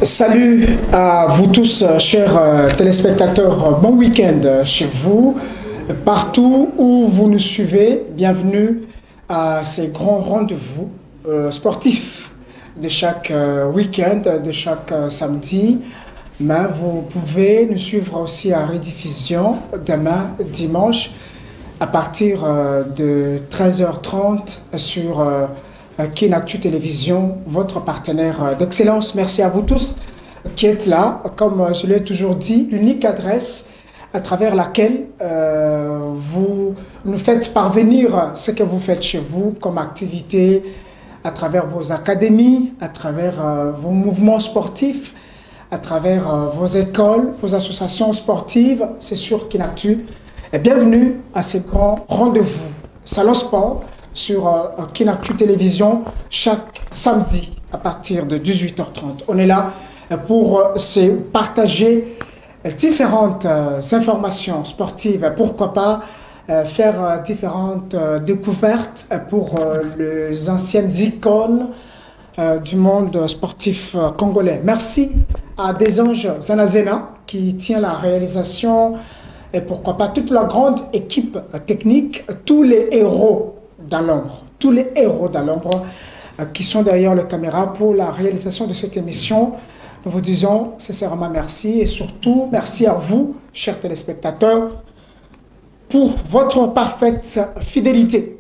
Salut à vous tous, chers téléspectateurs. Bon week-end chez vous, partout où vous nous suivez. Bienvenue à ces grands rendez-vous sportifs de chaque week-end, de chaque samedi. Mais vous pouvez nous suivre aussi en rediffusion demain, dimanche, à partir de 13h30 sur KinActu Télévision, votre partenaire d'excellence. Merci à vous tous qui êtes là. Comme je l'ai toujours dit, l'unique adresse à travers laquelle vous nous faites parvenir ce que vous faites chez vous comme activité, à travers vos académies, à travers vos mouvements sportifs, à travers vos écoles, vos associations sportives, c'est sur KinActu. Et bienvenue à ces grands rendez-vous. Salon Sport sur KinActu Télévision chaque samedi à partir de 18h30. On est là pour se partager différentes informations sportives. Pourquoi pas faire différentes découvertes pour les anciennes icônes du monde sportif congolais. Merci à Desanges Zanazena qui tient la réalisation et pourquoi pas toute la grande équipe technique, tous les héros dans l'ombre, tous les héros dans l'ombre qui sont derrière la caméra pour la réalisation de cette émission. Nous vous disons sincèrement merci et surtout merci à vous, chers téléspectateurs, pour votre parfaite fidélité.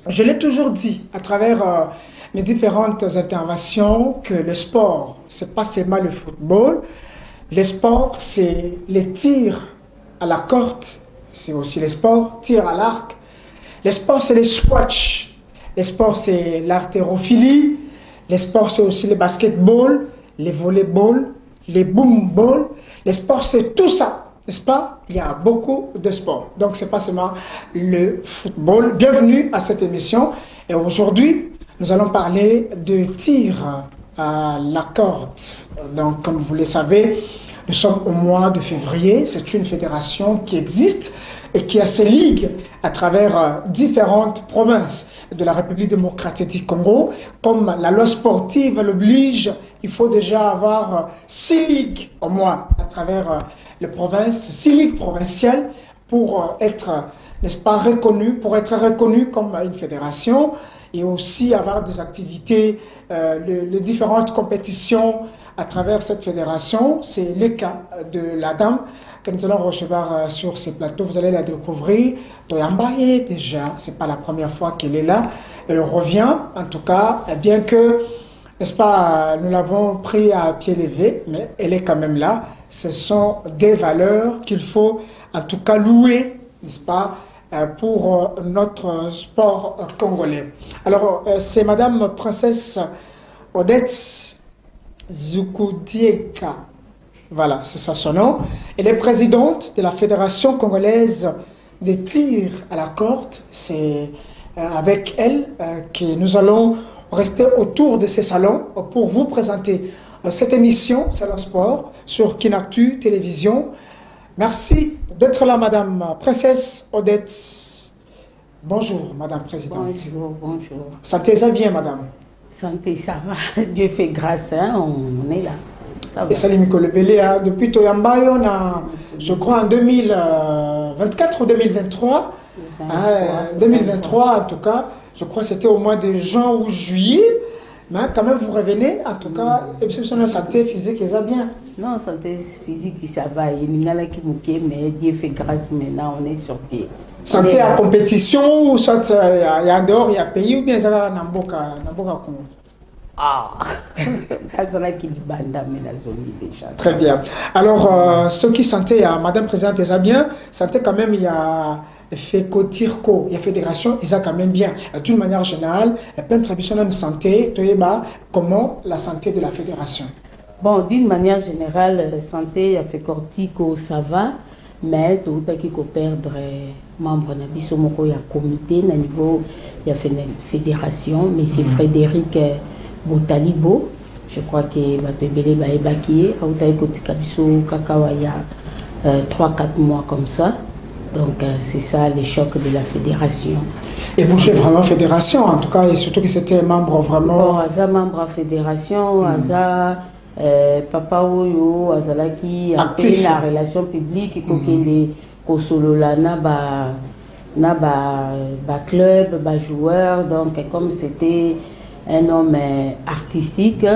Je l'ai toujours dit à travers mes différentes interventions que le sport, c'est pas seulement le football. Le sport, c'est les tirs à la corde, c'est aussi les sports, tir à l'arc. Les sports, c'est les squash. Les sports, c'est l'artérophilie. Les sports, c'est aussi le basketball, les volleyball, les boom-ball. Les sports, c'est tout ça, n'est-ce pas? Il y a beaucoup de sports. Donc, c'est pas seulement le football. Bienvenue à cette émission. Et aujourd'hui, nous allons parler de tir à la corde. Donc, comme vous le savez, nous sommes au mois de février. C'est une fédération qui existe et qui a ses ligues à travers différentes provinces de la République démocratique du Congo. Comme la loi sportive l'oblige, il faut déjà avoir 6 ligues au moins à travers les provinces, 6 ligues provinciales pour être, n'est-ce pas, reconnu, pour être reconnu comme une fédération et aussi avoir des activités, les différentes compétitions à travers cette fédération. C'est le cas de la dame que nous allons recevoir sur ces plateaux. Vous allez la découvrir. Toyambaye, déjà, c'est pas la première fois qu'elle est là. Elle revient, en tout cas, bien que, n'est-ce pas, nous l'avons pris à pied levé, mais elle est quand même là. Ce sont des valeurs qu'il faut, en tout cas, louer, n'est-ce pas, pour notre sport congolais. Alors, c'est Madame Princesse Odette Zoukudieka. Voilà, c'est ça son nom. Elle est présidente de la Fédération congolaise des tirs à la corde. C'est avec elle que nous allons rester autour de ces salons pour vous présenter cette émission Salon Sport sur KinActu Télévision. Merci d'être là, Madame Princesse Odette. Bonjour, Madame Présidente. Bonjour, bonjour. Sentez-vous bien, Madame? Santé, ça va. Dieu fait grâce, hein? On est là. Et Salim Mikolebele, hein, depuis Toyambaye, on a, je crois, en 2024 ou 2023, 2023 en tout cas, je crois que c'était au mois de juin ou juillet, mais quand même vous revenez, en tout cas, et puis sur la santé physique, ça va bien. Non, santé physique, ça va. Il y a qui mouquet, mais Dieu fait grâce, maintenant on est sur pied. Santé à compétition, ou soit il y a en dehors, il y a pays, ou bien ça va dans Namboka Congo? Ah, très bien. Alors, ce qui sentait, Madame Présidente, ils a bien, sentait quand même, il y a FECOTIRCO, il y a Fédération, ils a quand même bien. D'une manière générale, il y a plein de traditions de santé, comment la santé de la Fédération? Bon, d'une manière générale, santé, il y a FECOTIRCO, ça va, mais tout à qui perdre membre de il y a comité, au niveau, il y a fédération, mais c'est Frédéric Boutalibo, je crois que Batebele va évacuer. Aoutaï Kotikabiso Kakawa il y a 3-4 mois comme ça. Donc c'est ça le choc de la fédération. Et bouger vraiment fédération en tout cas, et surtout que c'était un membre vraiment. Bon, Aza membre à fédération, Aza papa oyo azalaki un peu la relation publique kokende kosolola na ba club ba joueur, donc comme c'était un homme artistique,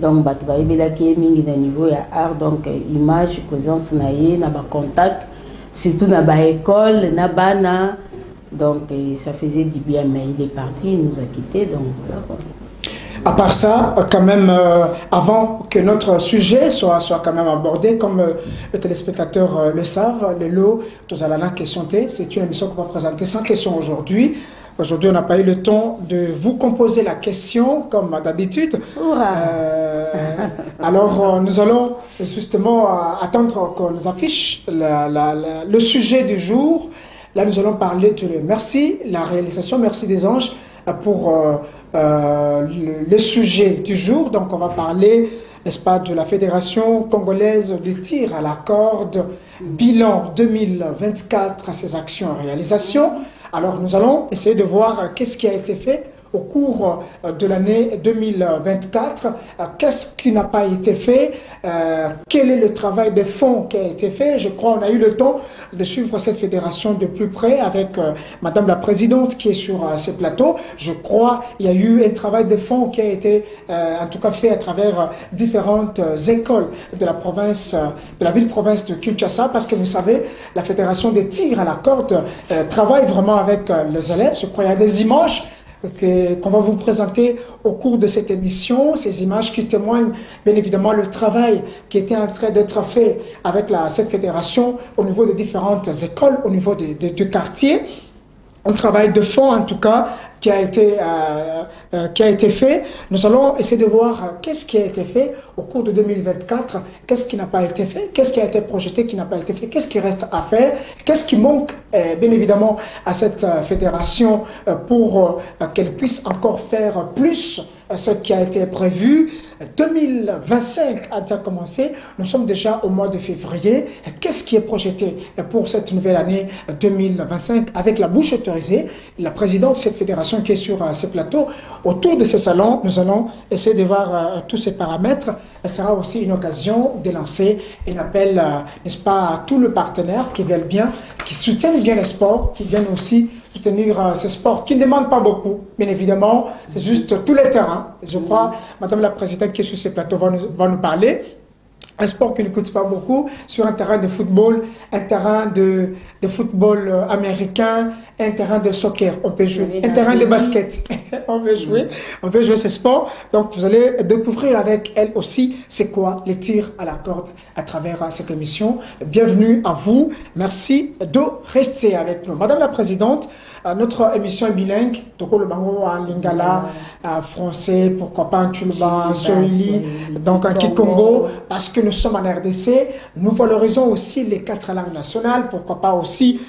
donc bato bayebelaki mingi na niveau ya art, donc image présence na ye na ba contact surtout na ba école na bana, donc ça faisait du bien, mais il est parti, il nous a quittés, donc voilà. À part ça, quand même, avant que notre sujet soit quand même abordé, comme les téléspectateurs le savent, le lot, tous à la question T, c'est une émission qu'on va présenter sans question aujourd'hui. Aujourd'hui, on n'a pas eu le temps de vous composer la question, comme d'habitude. Alors, nous allons justement attendre qu'on nous affiche le sujet du jour. Là, nous allons parler de merci, la réalisation, merci des anges pour le sujet du jour. Donc, on va parler, n'est-ce pas, de la Fédération congolaise de tir à la corde, bilan 2024 à ses actions et réalisations. Alors, nous allons essayer de voir qu'est-ce qui a été fait au cours de l'année 2024, qu'est-ce qui n'a pas été fait, quel est le travail de fond qui a été fait. Je crois qu'on a eu le temps de suivre cette fédération de plus près avec Madame la Présidente qui est sur ce plateau. Je crois qu'il y a eu un travail de fond qui a été en tout cas fait à travers différentes écoles de la province, de la ville-province de Kinshasa, parce que vous savez, la fédération des tirs à la corde travaille vraiment avec les élèves. Je crois qu'il y a des images qu'on va vous présenter au cours de cette émission, ces images qui témoignent bien évidemment le travail qui était en train d'être fait avec cette fédération au niveau des différentes écoles, au niveau du quartier. Un travail de fond en tout cas qui a été fait. Nous allons essayer de voir qu'est-ce qui a été fait au cours de 2024, qu'est-ce qui n'a pas été fait, qu'est-ce qui a été projeté qui n'a pas été fait, qu'est-ce qui reste à faire, qu'est-ce qui manque bien évidemment à cette fédération pour qu'elle puisse encore faire plus ce qui a été prévu. 2025 a déjà commencé, nous sommes déjà au mois de février. Qu'est-ce qui est projeté pour cette nouvelle année 2025 avec la bouche autorisée, la présidente de cette fédération qui est sur ce plateau. Autour de ce salon, nous allons essayer de voir tous ces paramètres. Ce sera aussi une occasion de lancer un appel, n'est-ce pas, à tous les partenaires qui veulent bien, qui soutiennent bien les sports, qui viennent aussi soutenir ces sports qui ne demandent pas beaucoup, bien évidemment, c'est juste tous les terrains. Je crois, Madame la Présidente qui est sur ce plateau va nous parler. Un sport qui ne coûte pas beaucoup, sur un terrain de football, un terrain de football américain, un terrain de soccer, on peut jouer, un terrain de basket, on peut jouer ce sport. Donc vous allez découvrir avec elle aussi c'est quoi les tirs à la corde à travers cette émission. Bienvenue à vous, merci de rester avec nous. Madame la Présidente, notre émission est bilingue, Toko le Bango en lingala, français, pourquoi pas en Tchoulouba, en Swahili, donc en Kikongo, parce que nous sommes en RDC, nous valorisons aussi les 4 langues nationales, pourquoi pas aussi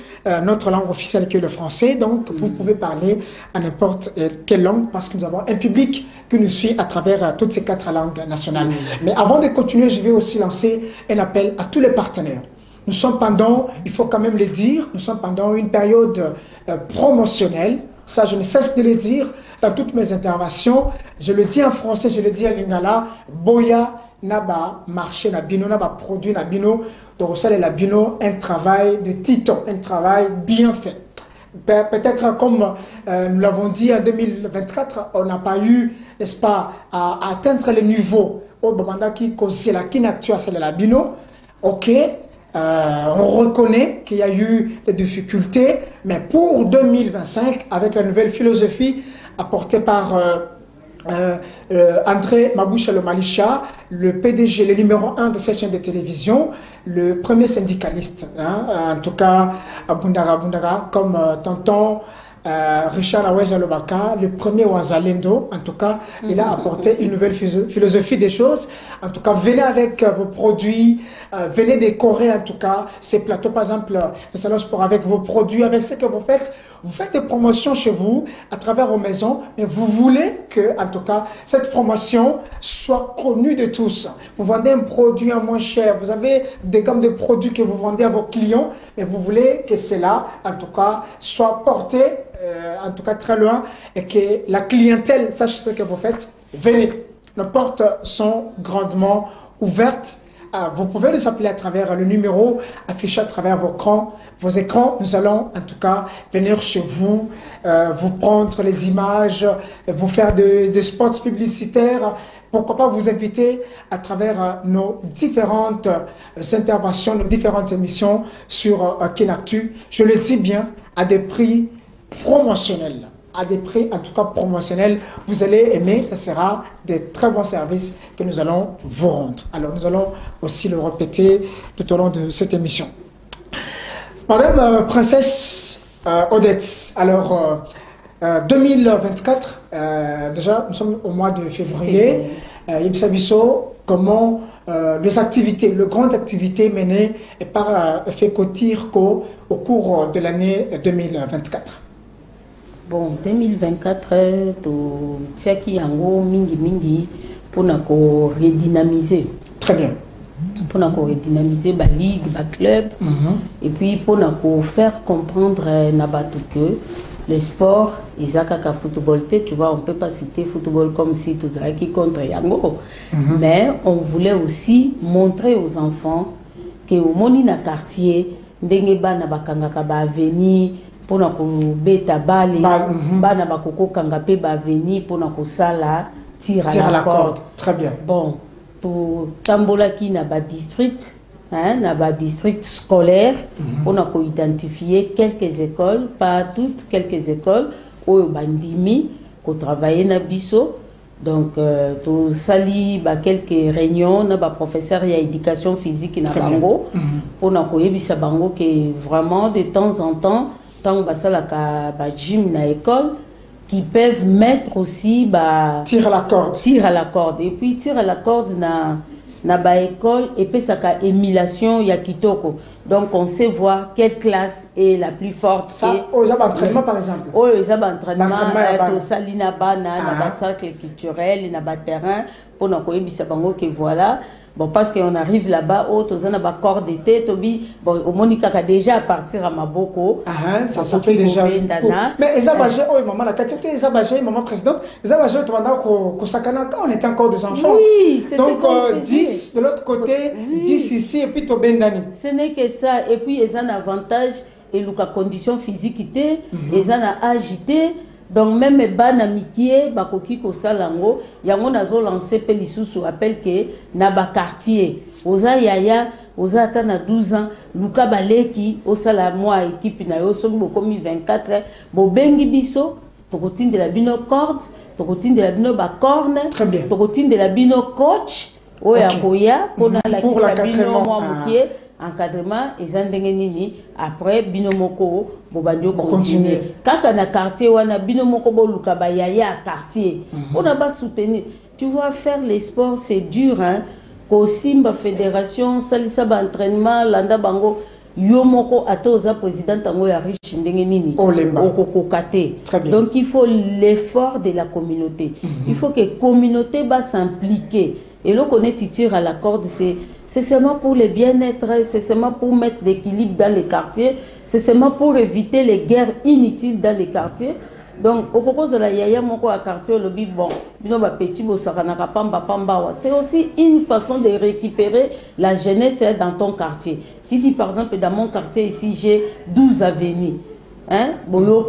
notre langue officielle qui est le français, donc vous pouvez parler à n'importe quelle langue parce que nous avons un public qui nous suit à travers toutes ces 4 langues nationales. Mais avant de continuer, je vais aussi lancer un appel à tous les partenaires. Nous sommes pendant, il faut quand même le dire, nous sommes pendant une période promotionnelle. Ça, je ne cesse de le dire dans toutes mes interventions. Je le dis en français, je le dis en lingala. Boya naba marché nabino, naba produit nabino. Donc ça, la bino, un travail de titan, un travail bien fait. Peut-être comme nous l'avons dit en 2024, on n'a pas eu, n'est-ce pas, à atteindre le niveau. Au moment qui cause la kinactua, c'est la bino. Ok. On reconnaît qu'il y a eu des difficultés, mais pour 2025, avec la nouvelle philosophie apportée par André Maboucha le Malisha, le PDG, le numéro 1 de cette chaîne de télévision, le premier syndicaliste, hein, en tout cas à Bundara, comme tonton Richard Aweja Lobaka, le premier Wazalendo, en tout cas, il a apporté une nouvelle philosophie des choses. En tout cas, venez avec vos produits, venez décorer en tout cas ces plateaux, par exemple, de Salon Sport avec vos produits, avec ce que vous faites. Vous faites des promotions chez vous, à travers vos maisons, mais vous voulez que, en tout cas, cette promotion soit connue de tous. Vous vendez un produit à moins cher, vous avez des gammes de produits que vous vendez à vos clients, mais vous voulez que cela, en tout cas, soit porté, en tout cas très loin, et que la clientèle sache ce que vous faites. Venez. nos portes sont grandement ouvertes. Vous pouvez nous appeler à travers le numéro affiché à travers vos écrans. Nous allons en tout cas venir chez vous, vous prendre les images, vous faire des spots publicitaires. Pourquoi pas vous inviter à travers nos différentes interventions, nos différentes émissions sur Kinactu. Je le dis bien, à des prix promotionnels. À des prix en tout cas promotionnels. Vous allez aimer, ce sera des très bons services que nous allons vous rendre. Alors nous allons aussi le répéter tout au long de cette émission. Madame Princesse Odette, alors 2024, déjà nous sommes au mois de février. Yebsabiso, comment les activités, les grandes activités menées par FECOTIRCO au cours de l'année 2024? Bon, 2024, tiaki yango mingi pour redynamiser. Très bien. Pour redynamiser la ligue, le club, et puis pour faire comprendre que les sports, ils ont qu'à football, tu vois, on ne peut pas citer football comme si tout ça qui contre yango. Mais on voulait aussi montrer aux enfants que au Monina quartier, ndenge bana bakangaka ba avenir pour na ko beta bale, bana bakoko kanga pe ba avenir pour na ko sala tire à la corde. Très bien. Bon, pour tambola qui na ba district, na ba district scolaire, on a identifié quelques écoles, pas toutes, quelques écoles où bandimi qu'on travaillait na biso. Donc tout sali ba quelques réunions na ba professeur ya éducation physique na bango pour na ko yebisa bango que vraiment de temps en temps tant ba sala ka ba gym na école qui peuvent mettre aussi ba tire à la corde et puis tire à la corde na ba école et puis ça ka émulation ya kitoko. Donc on sait voir quelle classe est la plus forte. Ça aux entraînements par exemple. Oh, les entraînements to salina bana na ba cercle culturel na ba terrain pour na ko yebisa bango que voilà. Bon, parce qu'on arrive là-bas, on a un corps d'été, bon, au Monica a déjà à partir à Maboko. Ça fait déjà. Mais ils ont maman, la quantité, ils ont maman présidente, ils ont on était encore des enfants. Oui, c'est donc 10 de l'autre côté, 10 ici, et puis Tobendani. Ce n'est que ça, et puis ils ont un avantage, et la condition physique, ils ont un agité. Donc même ban amitié bakoki ko salango yango nazo lancer pe lisusu appel que na ba quartier oza yaya oza ata na 12 ans luka baleki osala moi équipe na yo soki bokomi 24 bo bengi biso tokotinde la bino corde tokotinde la bino ba corne tokotinde la bino coach oya koya pona la bino moi mukie encadrement et nini après binomoko bobandio continuer kaka na quartier wana binomoko boluka ba yaya quartier on a pas soutenir. Tu vois, faire les sports c'est dur hein ko simba fédération salisa ba entraînement landa bango yomoko atoza président tango ya riche ndenge nini okokokate. Donc il faut l'effort de la communauté. Il faut que la communauté va s'impliquer et là qu'on est tiré à la corde c'est seulement pour le bien-être, c'est seulement pour mettre l'équilibre dans les quartiers, c'est seulement pour éviter les guerres inutiles dans les quartiers. Donc, au propos de la yaya moko à quartier, le bon, petit c'est aussi une façon de récupérer la jeunesse dans ton quartier. Tu dis par exemple, dans mon quartier ici, j'ai 12 avenues. Hein?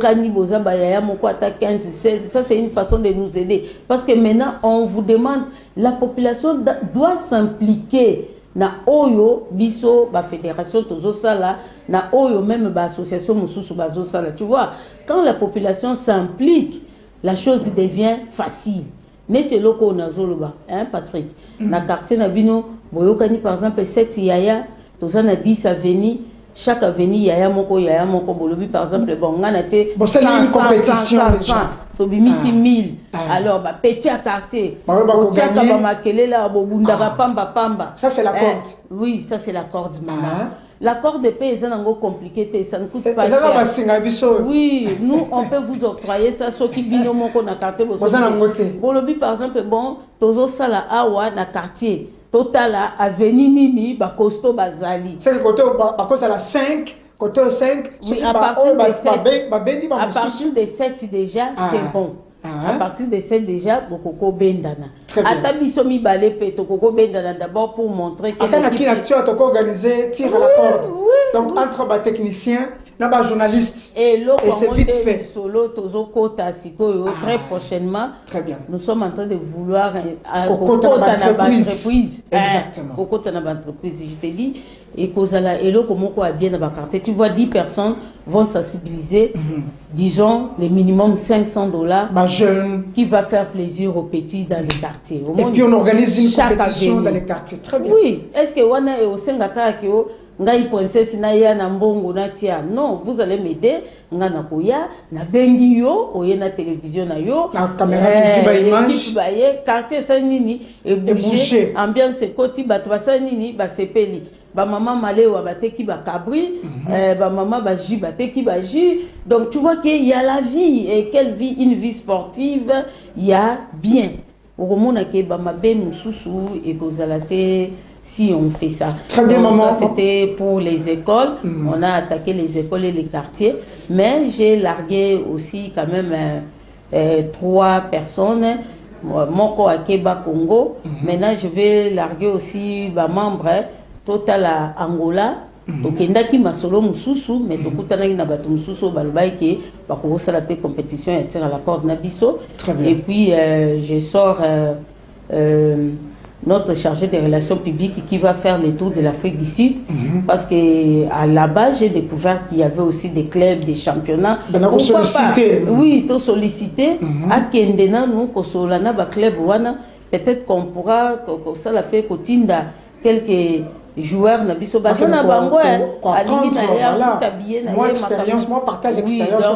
15, 16, ça c'est une façon de nous aider. Parce que maintenant, on vous demande, la population doit s'impliquer. Na oyo biso ba fédération tozo sala na oyo même ba association mususu bazo sala. Tu vois, quand la population s'implique, la chose devient facile. Nete loko nazoloba, hein Patrick. Na quartier na bino boyokani par exemple 7 yaya, toza na 10 avenue, chaque avenue yaya moko bolobi par exemple bon ngana te bon c'est une compétition déjà. Tobimisi 1000. Alors bah petit à quartier. Ça c'est la corde. Oui, ça c'est la corde maman. La corde épée est un compliqué, ça ne coûte pas cher. Oui, nous on peut vous octroyer ça ce qui binomo qu'on a quartier. Bolobi par exemple bon tozo sala awa na quartier. Total avenue nini ba costo bazali. C'est le côté ba cause à la 5. Côté 5, oui, à partir de 7 déjà, c'est bon. À partir de ça, déjà, Bokoko Bendana. Très bien. Atabisomi Balé Tokoko Bendana, d'abord pour montrer que. Attends, qui tu as organisé tir à la corde. Donc, entre les techniciens, les journalistes. Et c'est vite fait. Solo, Tozo Kota, Siko, très prochainement. Très bien. Nous sommes en train de vouloir. Kokota entreprise. Exactement. Kokota entreprise, je te dis. Et Kozala, et là, comment quoi bien dans ma quartier. Tu vois, 10 personnes vont sensibiliser, disons, le minimum $500. Jeune. Qui va faire plaisir aux petits dans les quartiers. Et puis on organise une compétition dans les quartiers. Très bien. Oui. Est-ce que Wana est au Sengaka Kyo, Ngai Princesse Naya Nambongo Natia? Non, vous allez m'aider. Ngana Koya, na bengi yo, oye na télévision na yo. Na caméra toujours ba image. Quartier Sanini, et bouger. Ambiance Koti, Batwa Sanini, Basepeli. Ba maman malewa bateki ba cabri, ba maman ba ji bateki ba ji. Donc tu vois qu'il y a la vie et quelle vie, une vie sportive, il y a bien. Au moment où ba mabe mususu et kozalate si on fait ça. Très bien. Donc, maman. C'était pour les écoles. On a attaqué les écoles et les quartiers, mais j'ai largué aussi quand même 3 personnes. Moko Akeba Congo. Maintenant je vais larguer aussi ba membre. Total à Angola, donc il masolo mususu, mais tokutana na bato mususu balbaiki, bakosa la paix compétition et tire à la corde nabiso. Et puis je sors notre chargé des relations publiques qui va faire le tour de l'Afrique du Sud, parce que à là-bas j'ai découvert qu'il y avait aussi des clubs, des championnats. Sollicité. Oui, tout sollicité. À Kendena nous kosolana ba club wana, peut-être qu'on pourra ça la paix kotinda quelques joueurs na biso basana bango moi expérience, moi partage expérience,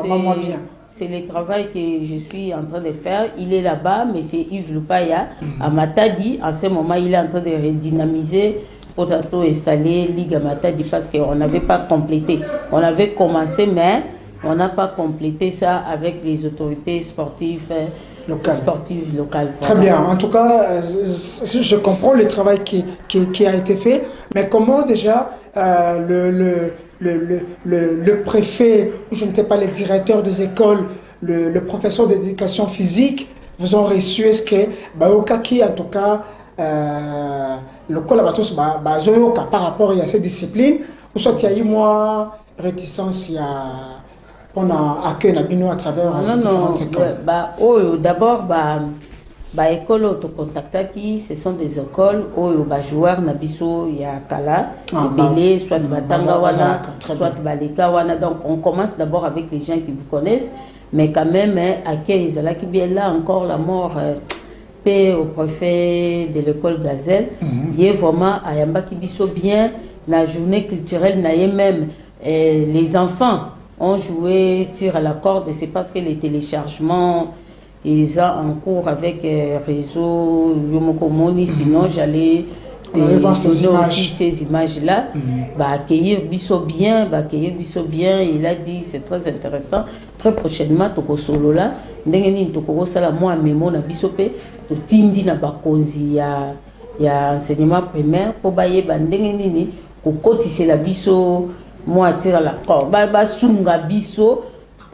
moi bien. C'est le travail que je suis en train de faire. Il est là-bas, mais c'est Yves Lupaya à Matadi. En ce moment, il est en train de redynamiser pour tantôt installer Ligue à Matadi parce qu'on n'avait pas complété. On avait commencé, mais on n'a pas complété ça avec les autorités sportives locales. Très bien. En tout cas, je comprends le travail qui a été fait, mais comment déjà le préfet, je ne sais pas, les directeurs des écoles, le professeur d'éducation physique vous ont reçu? Est-ce que Baokaki, en tout cas, le collaborateur par rapport à ces disciplines, ou soit il y a eu moins réticence, il y a on a accueilli à travers ces différentes écoles. D'abord, école autocontactaki, ce sont des écoles où les joueurs nabiso il y a kala, belé, soit batanga wana, soit baleka wana. Donc on commence d'abord avec les gens qui vous connaissent, mais quand même accueil là qui bien là encore la mort paix au préfet de l'école Gazelle. Il est vraiment à Yamba qui biso bien la journée culturelle na même les enfants ont joué tir à la corde, et c'est parce que les téléchargements ils sont en cours avec réseau Yomokomoni, sinon j'allais ces images là, accueillir biso bien, il a dit c'est très intéressant, très prochainement toko solo là, ndengeni toko sala moi mémo na biso pe, to tindi na bakonzi ya enseignement primaire pour baye ndengeni ni ko kotise la biso moi tire à la corde sunga biso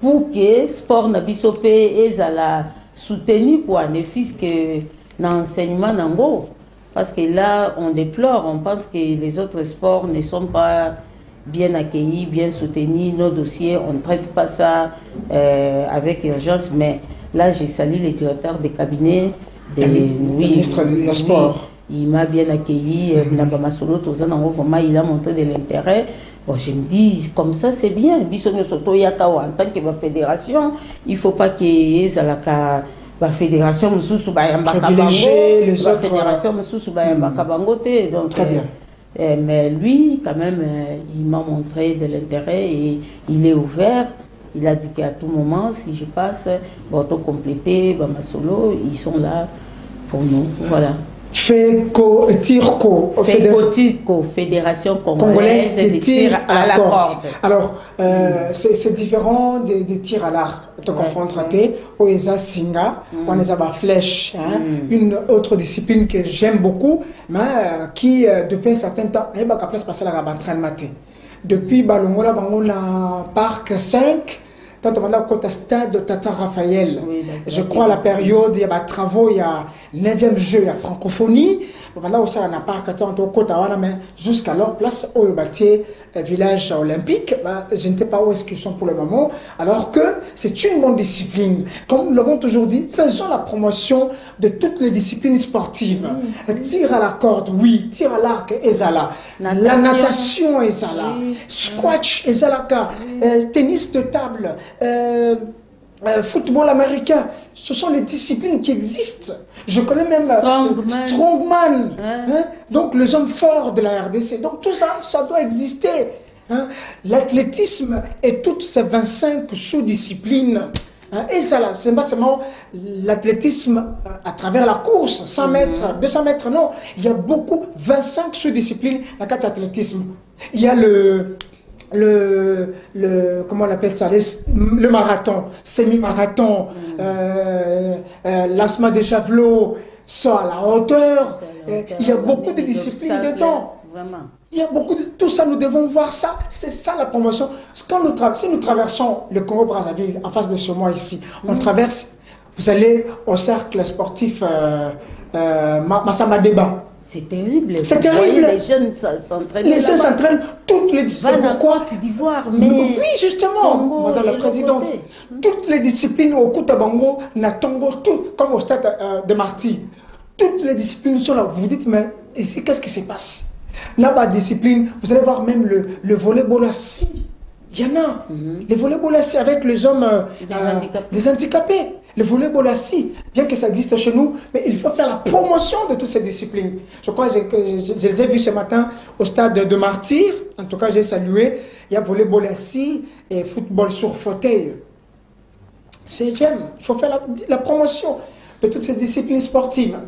pour que sport na biso pe ezala soutenu pour un fils que l'enseignement nango, parce que là on déplore, on pense que les autres sports ne sont pas bien accueillis, bien soutenus, nos dossiers on ne traite pas ça avec urgence, mais là j'ai salué le directeur des cabinets le ministre du sport. Il m'a bien accueilli, il a montré de l'intérêt. Bon, je me dis, comme ça, c'est bien. En tant que fédération, il ne faut pas qu'il y ait la fédération privilégier les autres. Donc, très bien. Mais lui, quand même, il m'a montré de l'intérêt et il est ouvert. Il a dit qu'à tout moment, si je passe, compléter, solo, ils sont là pour nous. Voilà. FECOTIRCO, Fédération Congolaise de tir à la corde. Alors, c'est différent des tirs à l'arc. Tu comprends, où ils ont singa, on les a flèche. Une autre discipline que j'aime beaucoup, mais qui, depuis un certain temps, n'est pas capable de passer la entraînement. Depuis Balongola, Bangola Parc 5, tant on a au stade de Tata Raphaël. Oui, je crois à la période, il y a des travaux, il y a 9e jeu, il y a francophonie. Voilà aussi on n'a pas mais jusqu'à leur place au village olympique, je ne sais pas où est-ce qu'ils sont pour le moment, alors que c'est une bonne discipline. Comme nous l'avons toujours dit, faisons la promotion de toutes les disciplines sportives. Tir à la corde, oui, tir à l'arc, ezala. La natation, ezala. Squash, ezala. Tennis de table, football américain. Ce sont les disciplines qui existent. Je connais même Strongman. Hein? Donc les hommes forts de la RDC. Donc tout ça, ça doit exister. Hein? L'athlétisme et toutes ces 25 sous-disciplines. Hein? Et ça là, c'est pas seulement l'athlétisme à travers la course, 100 mètres, 200 mètres, non. Il y a beaucoup, 25 sous-disciplines dans l'athlétisme. Il y a comment on appelle ça, le marathon, semi-marathon, lancement des javelots, saut à la hauteur. Il y a beaucoup de disciplines dedans. Vraiment. Il y a beaucoup de... Tout ça, nous devons voir ça. C'est ça la promotion. Quand si nous traversons le Congo-Brazzaville, en face de chez moi ici, on traverse, vous allez au cercle sportif Massamba Débat. C'est terrible. C'est terrible. Les jeunes s'entraînent. Les jeunes s'entraînent toutes les disciplines. Côte d'Ivoire, mais... Oui, justement, Madame la Présidente. Toutes les disciplines au Koutabango, Natongo, tout, comme au stade de Marty. Toutes les disciplines sont là. Vous vous dites, mais ici, qu'est-ce qui se passe? Là-bas, discipline, vous allez voir même le volleyball assis. Il y en a. Les volleyball assis avec les hommes des handicapés. Le volleyball assis, bien que ça existe chez nous, mais il faut faire la promotion de toutes ces disciplines. Je crois que je les ai vus ce matin au stade de Martyr. En tout cas, j'ai salué. Il y a volleyball assis et football sur fauteuil. J'aime. Il faut faire la promotion de toutes ces disciplines sportives.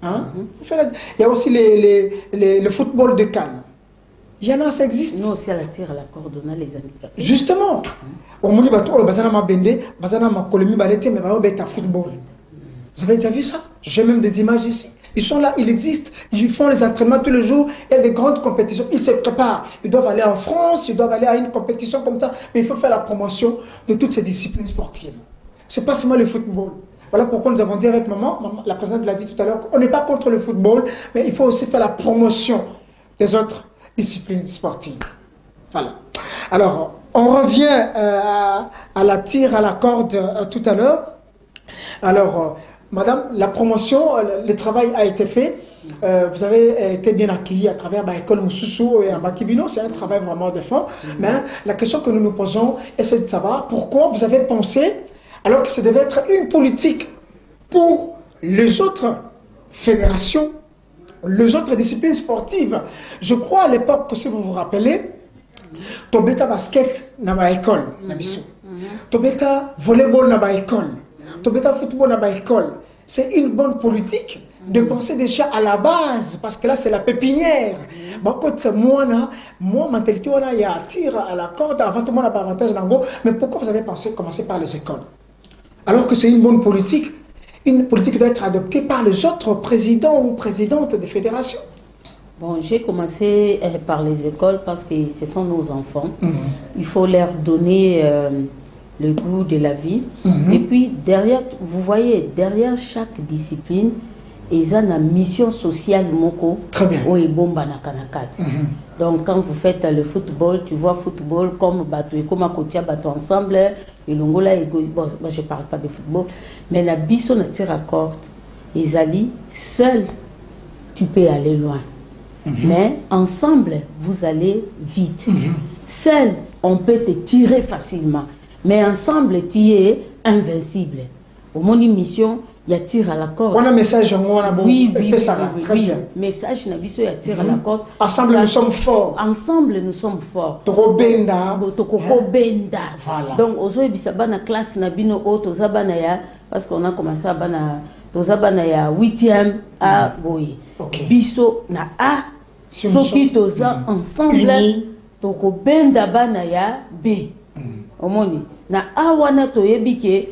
Hein? Il y a aussi le football de Cannes. Il y en a, ça existe. Nous aussi, à la tire à la corde, on a les handicapés. Justement. Vous avez déjà vu ça? J'ai même des images ici. Ils sont là, ils existent. Ils font les entraînements tous les jours. Il y a des grandes compétitions. Ils se préparent. Ils doivent aller en France. Ils doivent aller à une compétition comme ça. Mais il faut faire la promotion de toutes ces disciplines sportives. Ce n'est pas seulement le football. Voilà pourquoi nous avons dit avec maman, la présidente l'a dit tout à l'heure, on n'est pas contre le football, mais il faut aussi faire la promotion des autres disciplines sportives. Voilà. Alors, on revient à la tire à la corde tout à l'heure. Alors, madame, la promotion, le travail a été fait. Vous avez été bien accueillis à travers l'école Moussoussou et Mbakibino. C'est un travail vraiment de fond. Mais la question que nous nous posons, c'est de savoir pourquoi vous avez pensé, alors que ça devait être une politique pour les autres fédérations, les autres disciplines sportives. Je crois à l'époque que, si vous vous rappelez, Tobeta basket na ba école na biso. Tobeta volleyball na ba école. Tobeta football na ba école. C'est une bonne politique de penser déjà à la base, parce que là c'est la pépinière. Moi, mentalité, il y a tir à la corde, avant tout le monde n'a pas avantage d'ango. Mais pourquoi vous avez pensé commencer par les écoles? Alors que c'est une bonne politique. Une politique qui doit être adoptée par les autres présidents ou présidentes des fédérations. Bon, j'ai commencé par les écoles parce que ce sont nos enfants. Il faut leur donner le goût de la vie. Et puis, derrière, vous voyez, derrière chaque discipline, ils ont une mission sociale moko. Très bien. Donc, quand vous faites le football, tu vois football comme bateau et comme à côté bateau ensemble. Et l'ongola et bon, moi je parle pas de football, mais la biso na tire à corde. Ils allaient seul, tu peux aller loin. Mais ensemble, vous allez vite. Seul, on peut te tirer facilement. Mais ensemble, tu es invincible. Au mon mission, il y a tir à la corde. On a un message, on a oui, très bien. Message, il y a tir à la corde. Ensemble, nous sommes forts. Ensemble, nous sommes forts. Toko benda. Voilà. Donc, aujourd'hui, il y a une classe, parce qu'on a commencé à bana 8e à Boye. Biso na A. Soki toza ensemble toko benda bana ya B. Omoni na A wana toyebi ke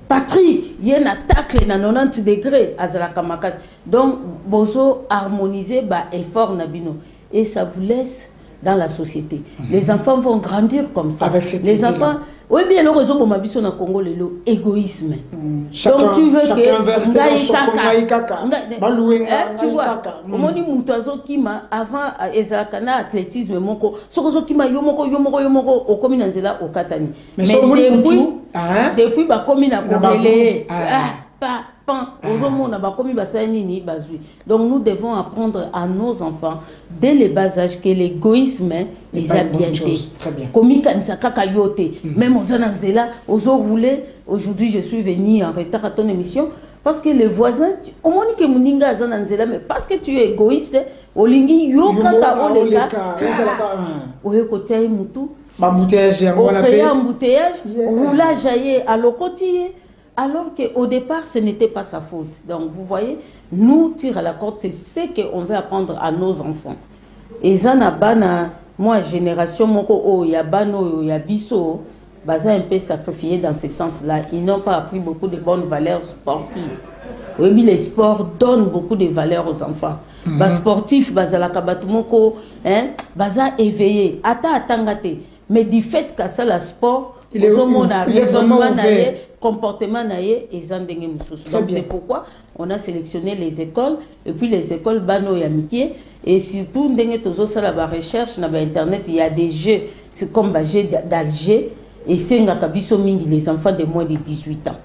Patrick y na tacle na 90 degrés azalaka makasi. Donc bozo harmoniser ba effort na bino et ça vous laisse dans la société. Les enfants vont grandir comme ça. Avec cette les enfants, oui, bien, le réseau pour na Congo, le égoïsme. Donc tu veux que tu vois, on dit moutazo qui m'a avant ezakana athlétisme moko, sokozo qui m'a yomoko au commune nzela au Katani. Mais depuis ba commune à Kobele, donc nous devons apprendre à nos enfants dès le bas âge que l'égoïsme les a bien même aux Ananzela, aux roulés. Aujourd'hui je suis venu en retard à ton émission parce que les voisins au moins que muninga Ananzela, mais parce que tu es égoïste olingi yo kaka oleka oye kotia mutu embouteillage roulage à l'ocotille. Alors qu'au départ, ce n'était pas sa faute. Donc, vous voyez, nous, tir à la corde, c'est ce qu'on veut apprendre à nos enfants. Et ça, moi, génération, moko, yabano, yabiso, baza un peu sacrifié dans ce sens-là. Ils n'ont pas appris beaucoup de bonnes valeurs sportives. Oui, mais les sports donnent beaucoup de valeurs aux enfants. Bas sportif, baza la kabatumoko, baza éveillé, atangate. Mais du fait que ça, le sport, il est vraiment ouvert. Comportement naïe et zandenge mususu. Donc c'est pourquoi on a sélectionné les écoles et puis les écoles bano et amitié et surtout ndenge tozo sala ba recherche na ba internet, il y a des jeux, c'est comme ba jeux d'Alger et c'est ngakabiso mingi les enfants de moins de 18 ans.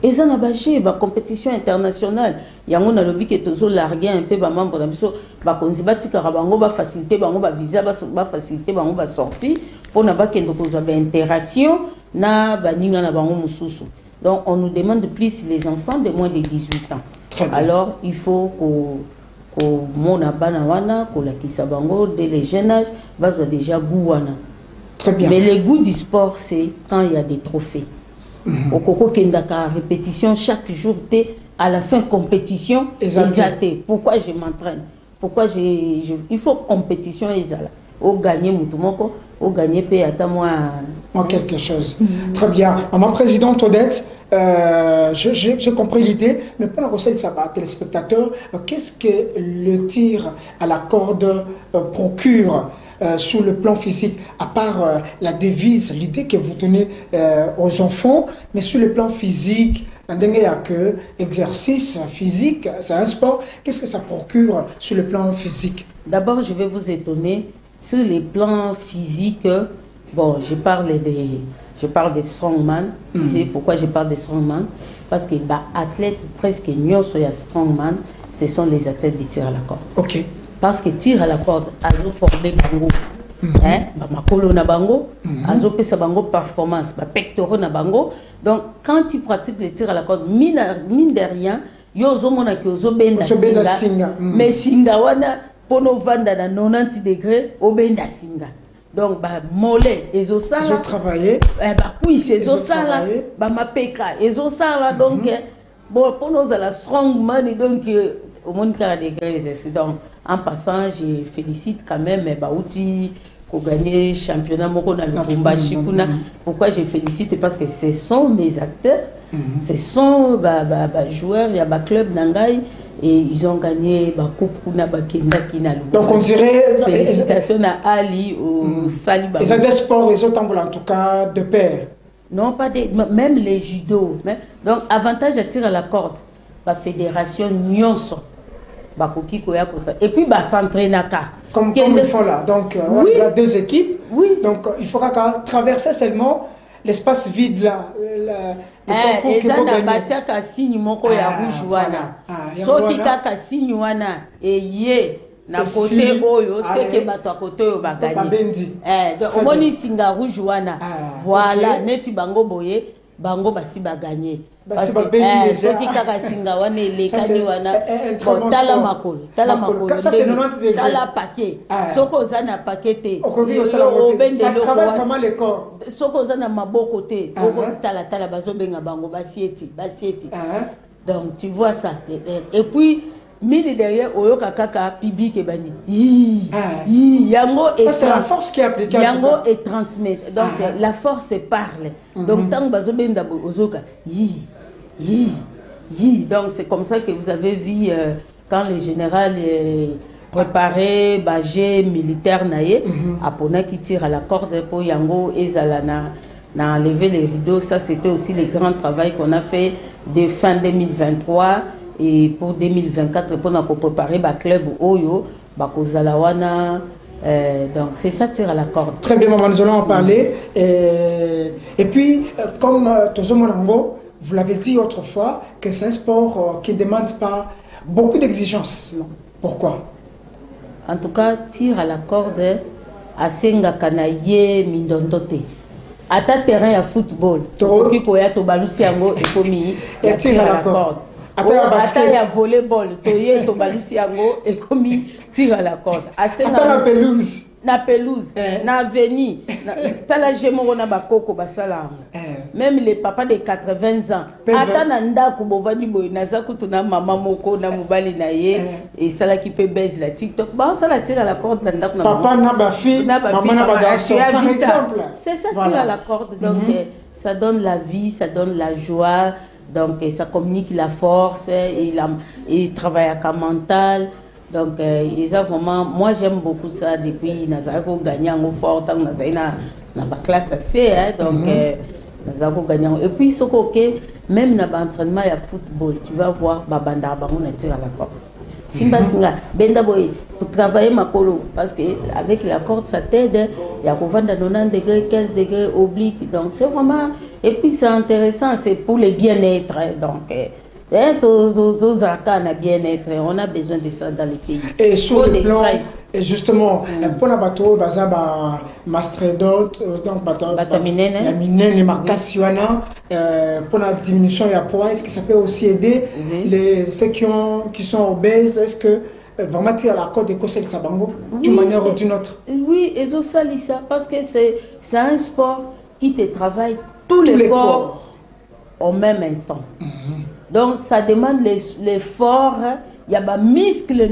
Et ça na ba jeux ba compétition internationale, yango na lobi que tozo larguer un peu ba membre na biso ba konziba tika bango ba faciliter bango ba visa ba faciliter bango ba sortie pour na ba kendo ko ba interaction na baninga na bango mususu. Donc on nous demande plus les enfants de moins de 18 ans. Alors il faut que mona bana wana ko la kisabango dès les jeunes âges va déjà goût wana. Très bien. Mais le goût du sport c'est quand il y a des trophées. Au koko kendaka répétition chaque jour à la fin compétition exacté. Pourquoi je m'entraîne? Pourquoi il faut compétition ezala. Au gagner mutumoko, au gagner paye à moi quelque chose. Très bien. Maman présidente Odette, j'ai compris l'idée, mais pour la recette ça va, téléspectateurs, qu'est-ce que le tir à la corde procure sur le plan physique, à part la devise, l'idée que vous donnez aux enfants, mais sur le plan physique, il n'y a que exercice physique, c'est un sport. Qu'est-ce que ça procure sur le plan physique? D'abord, je vais vous étonner. Sur les plans physiques, bon, je parle des strongman. Tu sais pourquoi je parle des strongman? Parce que les athlètes presque nyoso ya strongman, ce sont les athlètes de tir à la corde. Ok. Parce que tir à la corde, azo former bango, makolo na bango, azo pesa bango performance, pectoraux na bango. Donc quand tu pratiques le tir à la corde, mine de rien, yo zo mona ki ozo benda singa, mais singa wana pono vanda na 90 degrés au benda singa. Donc mollet ezo sala, ezo travailler, cuisse ezo sala, mapeka ezo sala. Donc bon pono za la strong man donc au monde qui a des degrés. Donc en passant, je félicite quand même Baouti pour gagner le championnat Moko na Lubumbashi. Pourquoi je félicite? Parce que ce sont mes acteurs, ce sont joueurs, il y a un club Nangai et ils ont gagné la coupe Kuna Bakenda Kina Lubumbashi. Donc on dirait félicitations à Ali au Saliba. Et c'est des sports, ils ont en tout cas de pair. Non, pas des, même les judo. Donc avantage à tirer à la corde, la fédération Nyonso. Et puis s'entraîner comme ils font là. Donc oui. On a deux équipes. Oui. Donc il faudra traverser seulement l'espace vide là. Et ça n'a pas de signe moko ya rouge wana. Soki kaka signe wana et yé na côté oyo c'est que bato à côté oyo ba gagner. Donc moni singa rouge wana. Voilà, neti bango boye, bango basi ba gagner. Parce que soki kaka singa wana elekani wana tala makolo, ça c'est 90 degrés. Tala paquet. Soko zana paquet te. Ça travaille vraiment les corps. Soko zana maboko te. Tala bazo benga bango basieti. Donc tu vois ça. Et puis mine derrière oyoka kaka pibi ke bani. Yango et ça c'est la force qui est appliquée. Yango et transmet. Donc la force parle. Donc tant bazo benda ozoka Donc c'est comme ça que vous avez vu quand le général préparer budget militaire naïe apona qui tire à la corde pour yango et zalana na enlever les rideaux. Ça c'était aussi le grand travail qu'on a fait de fin 2023 et pour 2024 pour nous préparer ba club oyo ba kozalawana. Donc c'est ça, tire à la corde. Très bien, maman, nous allons en parler. Et puis, comme Tozo Monango, vous l'avez dit autrefois, que c'est un sport qui ne demande pas beaucoup d'exigences. Pourquoi? En tout cas, tire à la corde, à Senga Kanaye Mindondote. À ta terrain à football, tu occupes à Tobalusiango et Komi, et tire à la corde. Ata ya volleyball, toye to balusiango et komi tire à la corde. Ata la pelouse. Na pelouse, na avenue, tala jemoro na bakoko basala. Même les papas de 80 ans, ata na ndako bovandi boy naza kutuna mama moko na mobali na ye et sala qui peut baiser la TikTok. Ba sala tire à la corde na ndako na papa na ba fille, maman na ba garçon par exemple. C'est ça, tire à la corde, donc ça donne la vie, ça donne la joie. Donc ça communique la force et il travaille à mental. Donc ils ont vraiment, moi j'aime beaucoup ça depuis Nazako gagnant au fort dans la classe assez donc Nazako gagnant et puis ce que même dans l'entraînement il y a football tu vas voir babanda bango na tire à la corde. Simba singa benda boy pour travailler ma colo parce que avec la corde ça t'aide il y a qu'on va dans 90 degrés 15 degrés oblique donc c'est vraiment. Et puis c'est intéressant, c'est pour le bien-être. Donc, tous arcanes bien-être, on a besoin de ça dans les pays. Et sur le plan, et justement, pour la bateau, bazaba mastredote, donc la minen, les marcations, pour la diminution du poids, est-ce que ça peut aussi aider ceux qui sont obèses? Est-ce que vraiment tirer à la corde des conseils de Sabango d'une manière ou d'une autre? Oui, ils ont sali ça parce que c'est un sport qui te travaille tous les corps au même instant. Donc ça demande l'effort, il y a des muscles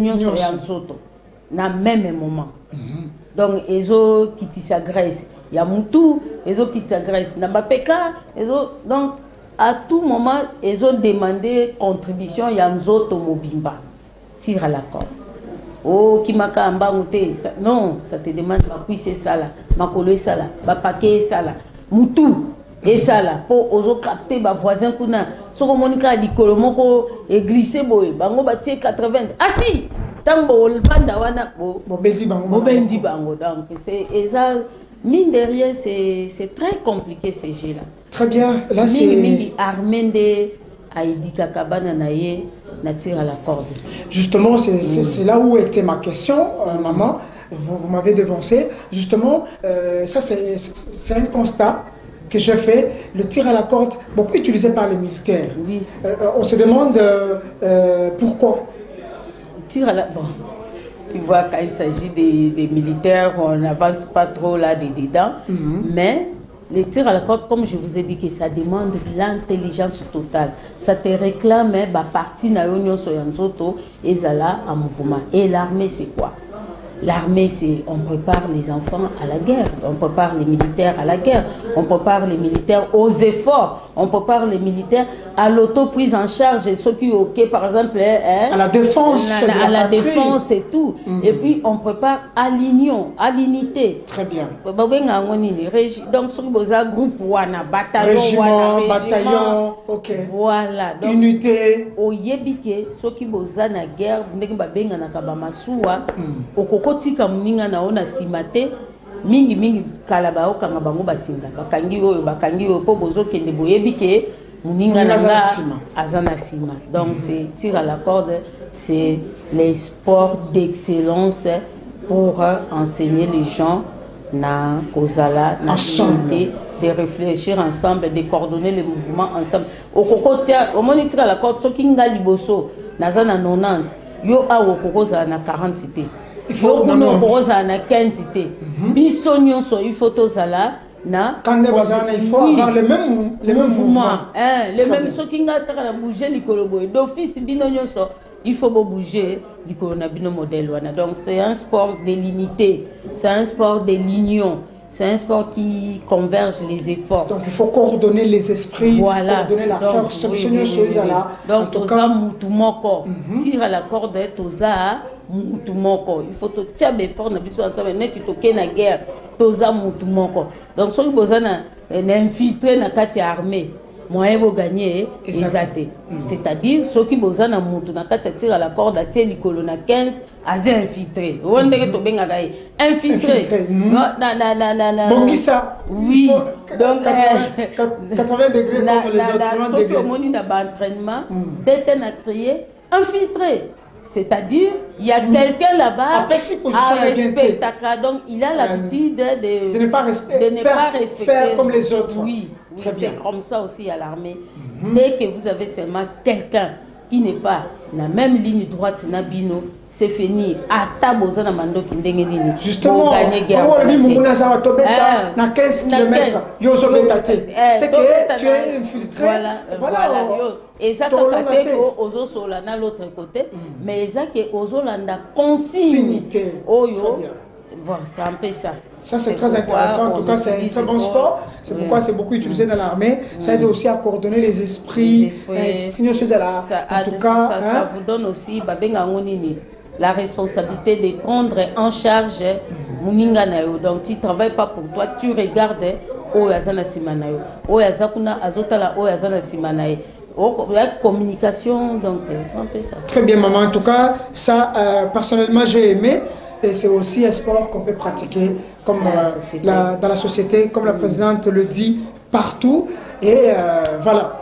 dans le même moment. Donc ils ont qui s'agressent, il y a tout, ils ont qui s'agressent, donc à tout moment ils ont demandé contribution, il y a un autre mobimba, tire à la corde. Oh, qui m'a non, ça te demande ma cuisse ça là, ma colo ça là, ma paquet ça là, moutou. Et ça là, pour oser capter ma voisin kuna, so comme on dit que le moko est glissé boy, bango bâti 80. Ah si, tambo le banda wana bobendi bango. Donc c'est mine de rien c'est très compliqué ces jeux là. Très bien, là c'est mini armende aidi kakabana naie na tire à la corde. Justement, c'est là où était ma question, maman. Vous m'avez devancé. Justement, ça c'est un constat que j'ai fait, le tir à la corde, beaucoup utilisé par les militaires. Oui. On se demande pourquoi. Tir à la... Bon, tu vois, quand il s'agit des militaires, on n'avance pas trop là dedans. Mais les tirs à la corde, comme je vous ai dit, que ça demande de l'intelligence totale. Ça te réclame, partie na union soyanzoto et zala en mouvement. Et l'armée, c'est quoi? L'armée, c'est on prépare les enfants à la guerre, on prépare les militaires à la guerre, on prépare les militaires aux efforts, on prépare les militaires à l'auto-prise en charge, et ceux qui ok, par exemple, à la défense, à la défense et tout. Et puis on prépare à l'union, à l'unité. Très bien. Donc sur le groupe wana, bataillon, ok. Voilà. Donc, unité. Au yebike, ceux qui boza na guerre, benga na kabamasuwa, kotika muninga na ona simate mingi kalaba okanga bango basinga bakangi oyo po bozo kende boyebike muninga na azana sima. Donc c'est tir à la corde, c'est les sports d'excellence pour enseigner les gens na kozala na unité, de réfléchir ensemble, de coordonner les mouvements ensemble. Okokotia au moni tir à la corde soki nga liboso nazana 90 yo awo kokoza na 40 cités. Il faut que nous ayons 15 cités. Il faut quand il faut avoir les mêmes mouvements. Les mêmes ceux qui ont bougé d'office, il faut bouger le modèle. Donc c'est un sport de l'unité, c'est un sport de l'union, c'est un sport qui converge les efforts. Donc il faut coordonner les esprits, coordonner la force. Donc toza mutu moko, tire à la corde toza mutu moko. Il faut to tia effort na biso ensemble neti toke na guerre toza mutu moko. Donc soki bozana infiltré na kati armée. Moyen pour gagner, c'est-à-dire ceux qui besoin na mutu na kati tire à la corde à tel colonna 15 à infiltré. On dirait to benga gaï infiltré. Bon qui ça? Oui. Donc 80 degrés comme les autres 90 degrés. On a un entraînement, d'être à créer infiltré. C'est-à-dire, il y a quelqu'un là-bas à respecter. Donc, il a l'habitude de ne pas respecter. Faire comme les autres. Oui, c'est comme ça aussi à l'armée. Dès que vous avez seulement quelqu'un qui n'est pas la même ligne droite, Nabino, c'est fini. Justement, na 15 km, c'est que tu es infiltré. Voilà. Et ça, quand tu es aux l'autre côté, mais ça qui est aux la consigne. Bon, c'est un peu ça. Ça, c'est très intéressant. En tout cas, c'est un très bon sport. C'est pourquoi c'est beaucoup utilisé dans l'armée. Ça aide aussi à coordonner les esprits. En tout cas, ça vous donne aussi la responsabilité de prendre en charge Muninga Nayo. Donc, tu ne travailles pas pour toi, tu regardes Oyazana Simanayo. Oyazakuna Azotala Oyazana Simanayo. La communication, donc c'est un peu ça. Très bien, maman. En tout cas, ça, personnellement, j'ai aimé. Et c'est aussi un sport qu'on peut pratiquer comme, dans la société, comme la présidente le dit, partout. Et voilà.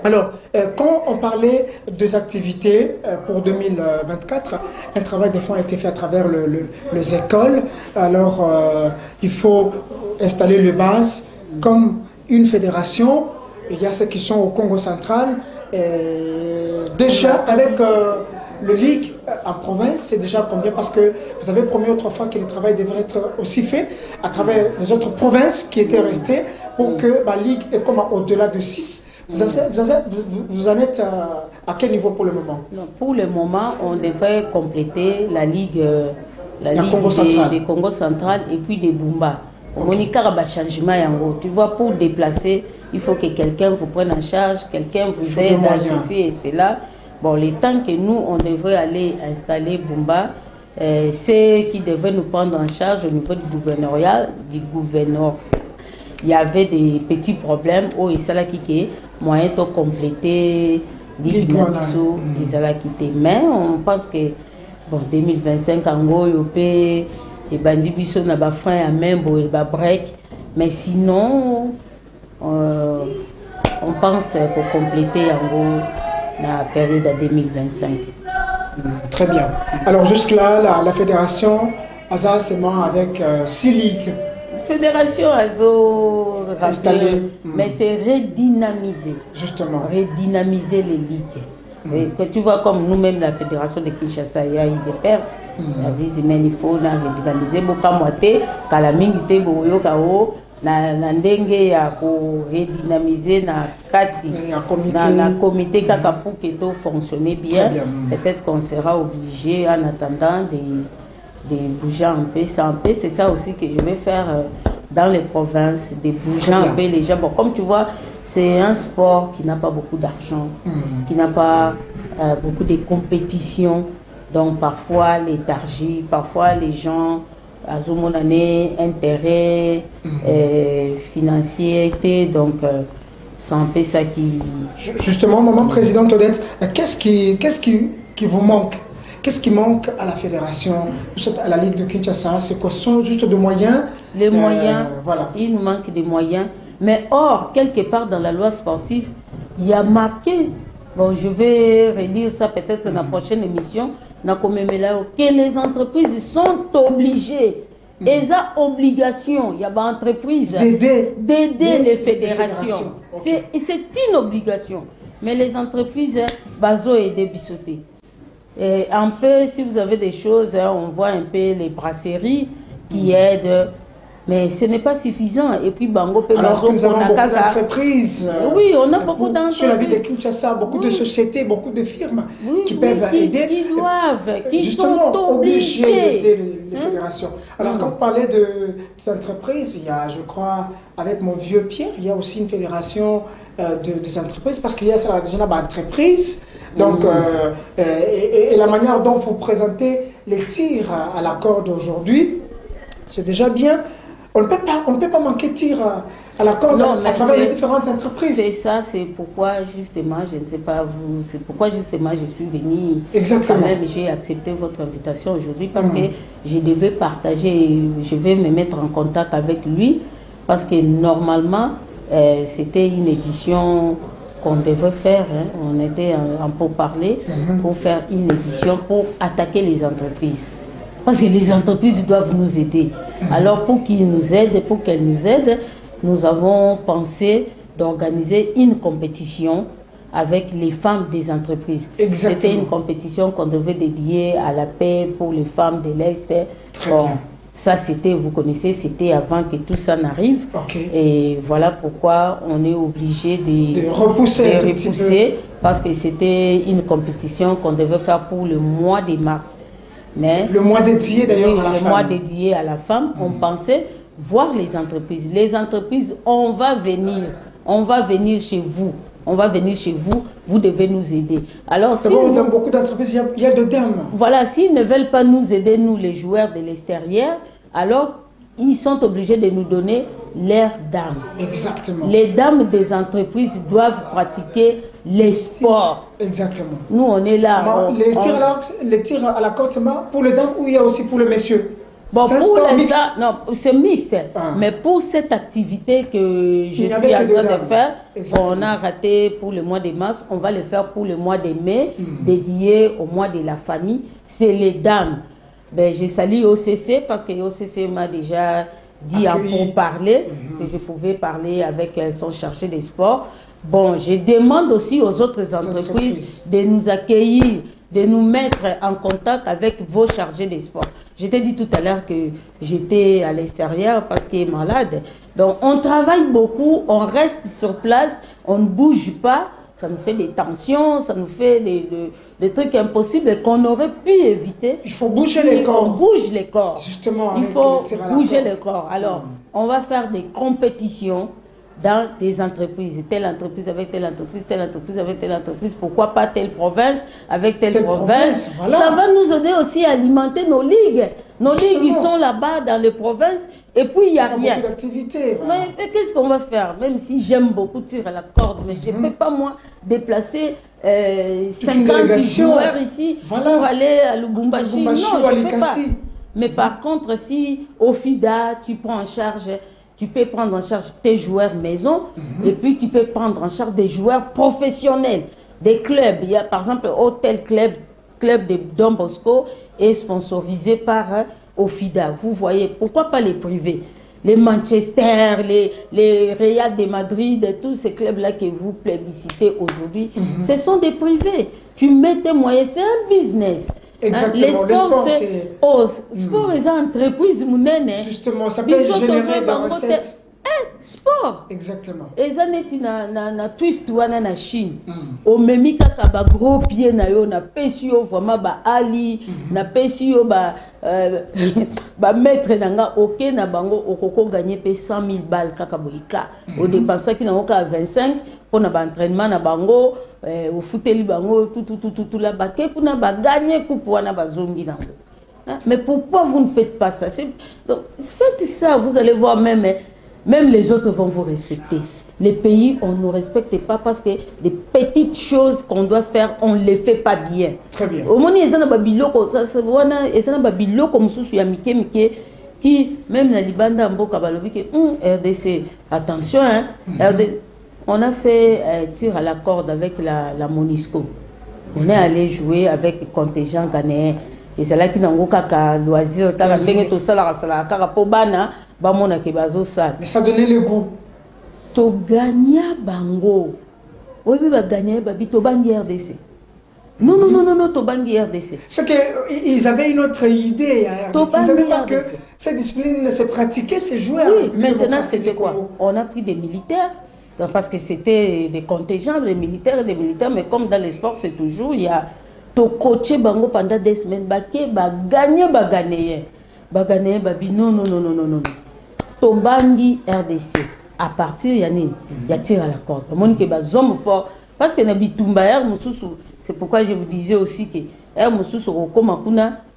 Alors, quand on parlait des activités pour 2024, un travail des fois a été fait à travers les écoles. Alors, il faut installer le base comme une fédération. Il y a ceux qui sont au Congo central. Déjà, avec le Ligue en province, c'est déjà combien? Parce que vous avez promis autrefois que le travail devrait être aussi fait à travers les autres provinces qui étaient restées pour que la Ligue est comme au-delà de 6. Vous en êtes à quel niveau pour le moment? Non, pour le moment, on devrait compléter la Ligue, des Congo central et puis des Bumba. Monica a changement yango. Tu vois, pour déplacer, il faut que quelqu'un vous prenne en charge, quelqu'un vous aide à ceci et cela. Bon, les temps que nous, on devrait aller installer Bumba, c'est qui devait nous prendre en charge au niveau du gouverneur. Il y avait des petits problèmes où il s'est quitté, moyen de compléter les mais on pense que bon 2025 en gros et bandi biso na ba frein à main bo ba break, mais sinon on pense pour compléter en gros la période de 2025. Très bien. Alors jusque-là, la fédération Aza seulement avec 6 ligues. Fédération Azo installée, mais c'est redynamiser. Justement. Redynamiser les ligues. Et que tu vois comme nous-mêmes, la fédération de Kinshasa, il y a eu des pertes. La vie humaine, il faut redynamiser. Bokamote, Kalamingite, Boyo Kao, na ndenge ya ko redynamiser na kati na comité kaka pour que tout fonctionne bien. Peut-être qu'on sera obligé en attendant de bouger un peu. C'est ça aussi que je vais faire dans les provinces, de bouger un peu les gens. Bon, comme tu vois, c'est un sport qui n'a pas beaucoup d'argent, qui n'a pas beaucoup de compétitions. Donc parfois léthargie, parfois les gens à mon année intérêt financier, donc c'est un peu ça qui... Justement, maman présidente Odette, qu'est-ce qui vous manque? Qu'est-ce qui manque à la fédération, à la Ligue de Kinshasa? C'est quoi? Ce sont juste des moyens? Les moyens, voilà. Il nous manque des moyens. Mais or, quelque part dans la loi sportive, il y a marqué, bon, je vais relire ça peut-être dans la prochaine émission, que les entreprises sont obligées, et ça, obligation, il y a des entreprises d'aider les fédérations. Okay. C'est une obligation. Mais les entreprises, bazo et débissoté. Et un peu, si vous avez des choses, on voit un peu les brasseries qui aident Mais ce n'est pas suffisant. Et puis, Bango peut alors que nous avons beaucoup d'entreprises. Oui, on a beaucoup d'entreprises. Sur la ville de Kinshasa, beaucoup de sociétés, beaucoup de firmes qui peuvent aider. Qui doivent, qui justement, sont obligés d'aider les fédérations. Alors, quand on parlait des entreprises, il y a, je crois, avec mon vieux Pierre, il y a aussi une fédération des entreprises, parce qu'il y a ça, déjà entreprise. Donc, et la manière dont vous présentez les tirs à la corde aujourd'hui, c'est déjà bien. On ne peut pas manquer de tir à la corde à travers les différentes entreprises. C'est ça, c'est pourquoi justement, je ne sais pas vous, c'est pourquoi justement je suis venue. Exactement. Quand même, j'ai accepté votre invitation aujourd'hui parce que je devais partager, je vais me mettre en contact avec lui parce que normalement, c'était une édition qu'on devait faire. Hein. On était en pourparlers pour faire une édition pour attaquer les entreprises. Parce que les entreprises doivent nous aider. Alors pour qu'ils nous aident, pour qu'elles nous aident, nous avons pensé d'organiser une compétition avec les femmes des entreprises. C'était une compétition qu'on devait dédier à la paix pour les femmes de l'Est. Bon, ça c'était, vous connaissez, c'était avant que tout ça n'arrive. Et voilà pourquoi on est obligé de repousser parce que c'était une compétition qu'on devait faire pour le mois de mars. Mais le mois dédié d'ailleurs à la femme. Le mois dédié à la femme, on pensait voir les entreprises. Les entreprises, on va venir chez vous. On va venir chez vous, vous devez nous aider. Alors, si dans beaucoup d'entreprises, il y a des dames. Voilà, s'ils ne veulent pas nous aider, nous les joueurs de l'extérieur, alors ils sont obligés de nous donner leurs dames. Exactement. Les dames des entreprises doivent pratiquer les sports. Exactement. Nous, on est là. Les tirs à la corde, c'est pour les dames ou il y a aussi pour les messieurs? Bon, pour les dames, non, c'est mixte. Mais pour cette activité que je suis en train de faire, on a raté pour le mois de mars, on va le faire pour le mois de mai, dédié au mois de la famille. C'est les dames. Ben, j'ai salué OCC parce que OCC m'a déjà dit pour parler que je pouvais parler avec son chargé des sports. Bon, je demande aussi aux autres entreprises de nous accueillir, de nous mettre en contact avec vos chargés des sports. Je t'ai dit tout à l'heure que j'étais à l'extérieur parce qu'il est malade. Donc, on travaille beaucoup, on reste sur place, on ne bouge pas. Ça nous fait des tensions, ça nous fait des trucs impossibles qu'on aurait pu éviter. Il faut bouger les corps. On bouge les corps. Justement, il faut bouger les corps. Alors, on va faire des compétitions dans des entreprises. Telle entreprise avec telle entreprise, telle entreprise avec telle entreprise. Pourquoi pas telle province avec telle province. Voilà. Ça va nous aider aussi à alimenter nos ligues. Nos ligues, ils sont là-bas dans les provinces. Et puis, il n'y a rien. Beaucoup d'activités. Voilà. Mais qu'est-ce qu'on va faire? Même si j'aime beaucoup tirer à la corde, mais je ne peux pas, moi, déplacer 50 joueurs ici pour aller à Lubumbashi. Non, je ne peux pas. Mais par contre, si au FIDA, tu prends en charge, tu peux prendre en charge tes joueurs maison, et puis tu peux prendre en charge des joueurs professionnels, des clubs. Il y a par exemple Hôtel Club de Don Bosco est sponsorisé par OFIDA. Vous voyez, pourquoi pas les privés? Les Manchester, les Real de Madrid, tous ces clubs-là que vous plébiscitez aujourd'hui, ce sont des privés. Tu mets tes moyens, c'est un business. Exactement, le sport c'est... Oh, sport est une entreprise. Justement, ça peut générer des recettes. Sport. Exactement. Et ça n'est na Twift wana na Chine. Au même kaka ba gros pied na yo na pesio vraiment ba ali na pesio ba maître nanga OK na bango okoko gagner pe 100 000 balles kaka boika. Au dépenser qui na oka 25 pour na ba entraînement na bango au footeli bango tout la ba ke kuna ba gagner coupe wana ba zongi nango. Mais pourquoi vous ne faites pas ça? Donc faites ça, vous allez voir même les autres vont vous respecter. Les pays, on ne nous respecte pas parce que des petites choses qu'on doit faire, on ne les fait pas bien. Très bien. Au moment où il y a des qui, même dans Libanda, RDC, attention, hein, on a fait tir à la corde avec la Monisco. On est allé jouer avec le contingent ghanéen. Et c'est là qu'il y a un loisir, mais ça donnait le goût. To gagner bango. Oui, bah gagner babi to bangi RDC. Non, non, non, non, non, Tobangi RDC. C'est qu'ils avaient une autre idée à RDC. Ils ne savaient pas que cette discipline se pratiquait, c'est joué. Oui, maintenant c'était quoi? On a pris des militaires, parce que c'était des contingents, des militaires et des militaires, mais comme dans les sports, c'est toujours, il y a coaché Bango pendant des semaines, Baké, gagné, Ghanéen, non, non, non, non, non, non. Tobangi RDC. À partir, il y a tir à la corde. Le qui est homme fort. Parce que c'est pourquoi je vous disais aussi que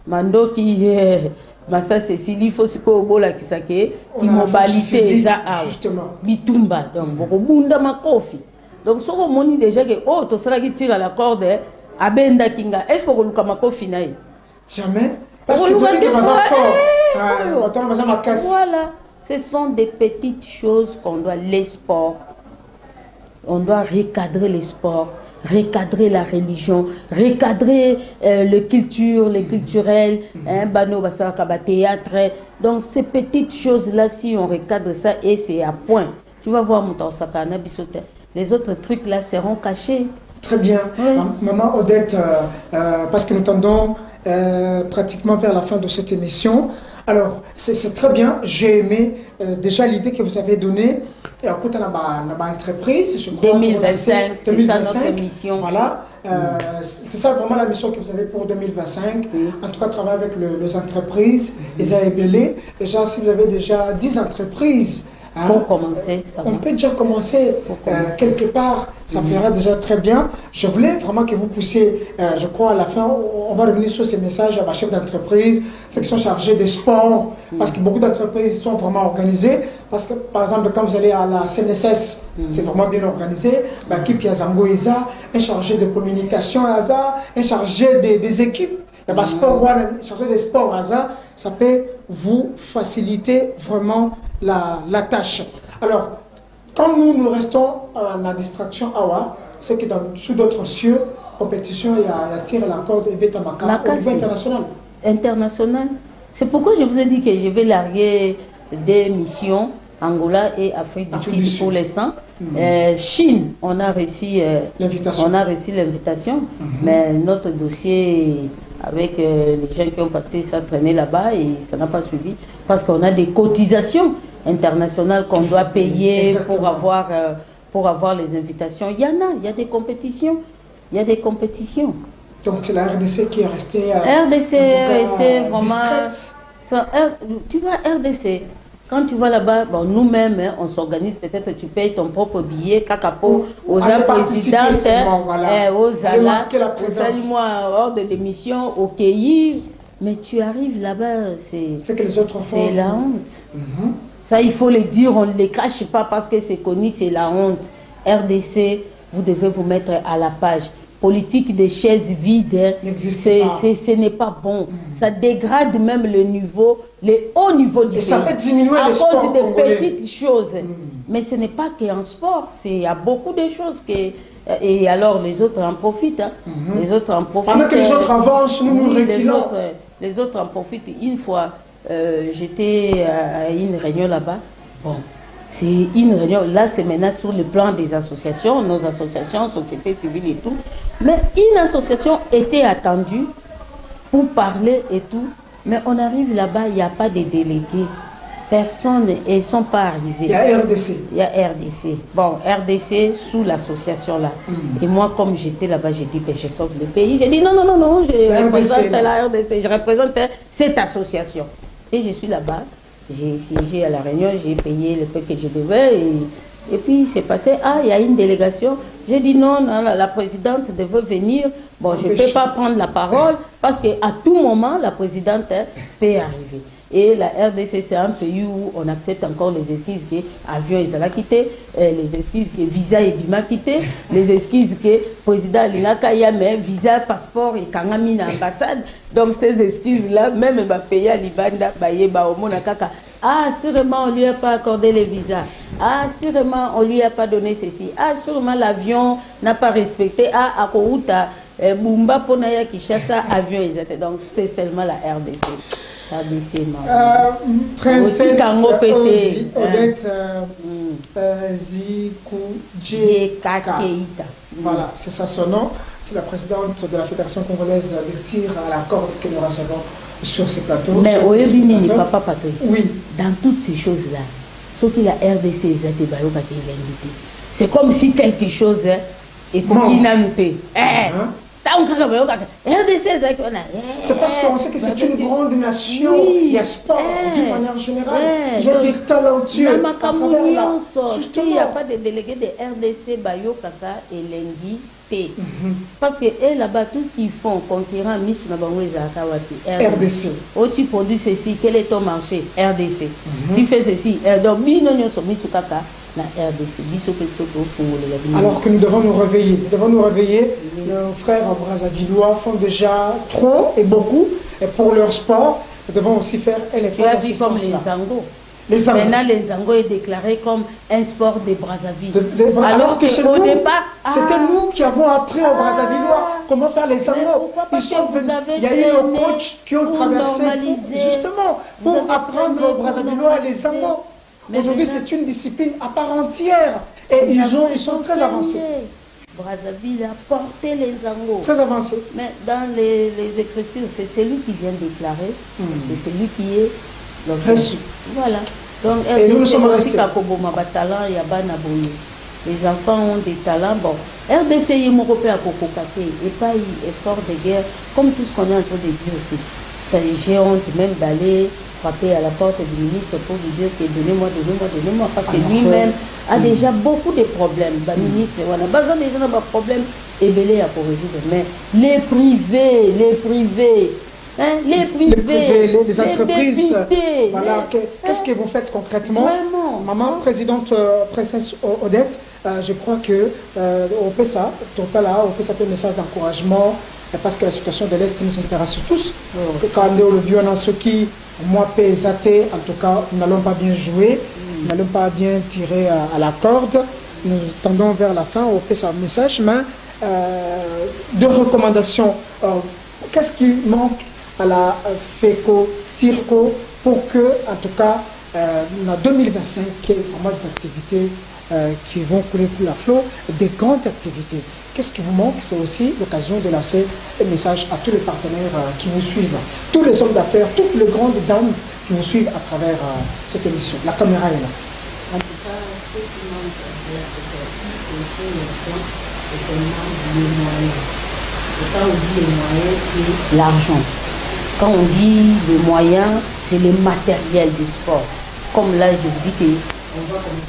Mando qui Massa Cécilie, il faut que qui mobilité justement. Bitumba. Donc, Bunda Makofi. Donc, ce qu'on déjà que oh, tu seras qui tire à la corde, Abenda Kinga. Est-ce que vous Kofi naï? Jamais. Parce que vous êtes fort. Voilà. Ce sont des petites choses qu'on doit, les sports. On doit recadrer les sports, recadrer la religion, recadrer les cultures, les culturels, théâtre. Donc ces petites choses-là, si on recadre ça, et c'est à point. Tu vas voir, les autres trucs là seront cachés. Très bien. Oui. Maman Odette, parce que nous tendons pratiquement vers la fin de cette émission. Alors, c'est très bien, j'ai aimé déjà l'idée que vous avez donnée. Et en fait, on a une entreprise, je crois. 2025, c'est ça notre mission. Voilà, c'est ça vraiment la mission que vous avez pour 2025. En tout cas, travailler avec les entreprises, les AEBL. Déjà, si vous avez déjà 10 entreprises, pour commencer, ça on peut déjà commencer quelque part, ça fera déjà très bien. Je voulais vraiment que vous puissiez, je crois à la fin, on va revenir sur ces messages à ma chef d'entreprise, ceux qui sont chargés des sports, parce que beaucoup d'entreprises sont vraiment organisées, parce que par exemple quand vous allez à la CNSS, c'est vraiment bien organisé, l'équipe Yazango Eza, un chargé de communication Aza, un chargé des équipes, le sport, chargé des sports Aza, ça peut vous faciliter vraiment la tâche. Alors, quand nous restons en la distraction Awa, c'est que sous d'autres cieux, compétition, il y a tir à la corde et Betamaka au niveau international. International. C'est pourquoi je vous ai dit que je vais larguer des missions Angola et Afrique du Sud pour l'instant. Chine, on a reçu l'invitation, mais notre dossier avec les gens qui ont passé s'entraîner là-bas et ça n'a pas suivi parce qu'on a des cotisations internationales qu'on doit payer pour avoir les invitations. Il y a des compétitions. Il y a des compétitions. Donc c'est la RDC qui est restée RDC vraiment... tu vois, RDC, quand tu vas là-bas, bon, nous-mêmes, on s'organise, peut-être tu payes ton propre billet, cacapo, aux présidents, aux alas, moi hors de l'émission, au pays, mais tu arrives là-bas, c'est que les autres font. C'est la honte. Ça, il faut le dire, on ne les cache pas parce que c'est connu, c'est la honte. RDC, vous devez vous mettre à la page. Politique des chaises vides, ce n'est pas bon. Ça dégrade même le niveau, le haut niveau du pays. Et ça fait diminuer à les sports cause des congolais. petites choses. Mais ce n'est pas qu'en sport, il y a beaucoup de choses que... Et alors les autres en profitent. Hein. Les autres en profitent. Pendant que les autres avancent, nous reculons. Les autres en profitent. Une fois, j'étais à une réunion là-bas. Bon. C'est une réunion, là c'est maintenant sur le plan des associations, nos associations, société civile et tout. Mais une association était attendue pour parler et tout. Mais on arrive là-bas, il n'y a pas de délégués. Personne, ils ne sont pas arrivés. Il y a RDC. Il y a RDC. Bon, RDC sous l'association là. Et moi, comme j'étais là-bas, j'ai dit, ben, je sauve le pays. J'ai dit, non, non, non, non, je représente la RDC, je représente cette association. Et je suis là-bas. J'ai siégé à la réunion, j'ai payé le peu que je devais et puis c'est passé, il y a une délégation. J'ai dit non, non, la présidente devait venir. Bon, je ne peux pas prendre la parole parce qu'à tout moment, la présidente peut arriver. Et la RDC, c'est un pays où on accepte encore les excuses que l'avion est quitté, les excuses que visa et bima quitté, les excuses que le président Linakaya, mais visa, passeport et kangami na ambassade. Donc ces excuses-là, même le pays à Libanda, sûrement on ne lui a pas accordé les visas. Sûrement on ne lui a pas donné ceci. Sûrement l'avion n'a pas respecté. Akouta, Bumba Ponaya Kishasa, avion exact. Donc c'est seulement la RDC. Princesse Odette Zikoudjeka. Voilà, c'est ça son nom. c'est la présidente de la Fédération congolaise de tir à la corde que nous recevons sur ces plateaux. Mais au Yébini, papa Patrick, oui. Dans toutes ces choses-là, sauf que la RDC, c'est comme si quelque chose est noté. C'est parce qu'on sait que c'est une grande nation, il y a sport d'une manière générale, il y a des talentueux. S'il n'y a pas de délégués de RDC, Bayo Kaka et Lengi, parce que là-bas, tout ce qu'ils font, concurrent, RDC. Oh, tu produis ceci, quel est ton marché? RDC. Tu fais ceci. Donc, la RDC. Alors que nous devons nous réveiller. Nous devons nous réveiller. Nos frères brazzavillois font déjà trop et beaucoup et pour leur sport. Nous devons aussi faire un effort dans ce sens-là. Maintenant, les Zango est déclaré comme un sport des Brazzaville. Alors que au départ, c'était nous qui avons appris aux Brazzavillois comment faire les Zango. Il y a eu nos coachs qui ont traversé justement pour apprendre aux Brazzavillois les Zango. Aujourd'hui, c'est une discipline à part entière et ils sont très avancés. Brazzaville a porté les Zango. Très avancés. Mais dans les écritures, c'est celui qui vient déclarer, c'est celui qui est reçu. Voilà. Donc, et nous sommes restés. Les enfants ont des talents. Bon, RDC est européen à Kokokate et pas effort de guerre, comme tout ce qu'on est en train de dire ici. Ça, j'ai honte même d'aller frapper à la porte du ministre pour lui dire que donnez-moi, parce que lui-même a déjà beaucoup de problèmes. Le ministre, on a besoin des gens de problèmes et belé à pour résoudre. Mais les privés, les entreprises, voilà, qu'est-ce que vous faites concrètement? Vraiment, Maman, présidente princesse Odette, je crois que au PESA, total là, au PESA, un message d'encouragement, parce que la situation de l'Est nous intéresse tous. Quand on est au bio, on a ceux qui, moi, PESAT, en tout cas, nous n'allons pas bien jouer, nous n'allons pas bien tirer à la corde. Nous tendons vers la fin au PESA message, mais deux recommandations. Qu'est-ce qui manque à la FECO, TIRCO, pour que, en tout cas, en 2025, il y ait vraiment des activités qui vont couler pour la flot, des grandes activités. Qu'est-ce qui vous manque? C'est aussi l'occasion de lancer un message à tous les partenaires qui vous suivent, tous les hommes d'affaires, toutes les grandes dames qui vous suivent à travers cette émission. La caméra est là. En tout cas, ce qui manque de la coopérative, c'est seulement les moyens. Et quand on dit les moyens, c'est l'argent. Quand on dit les moyens, c'est le matériel du sport. Comme là, je vous dis qu'on voit comme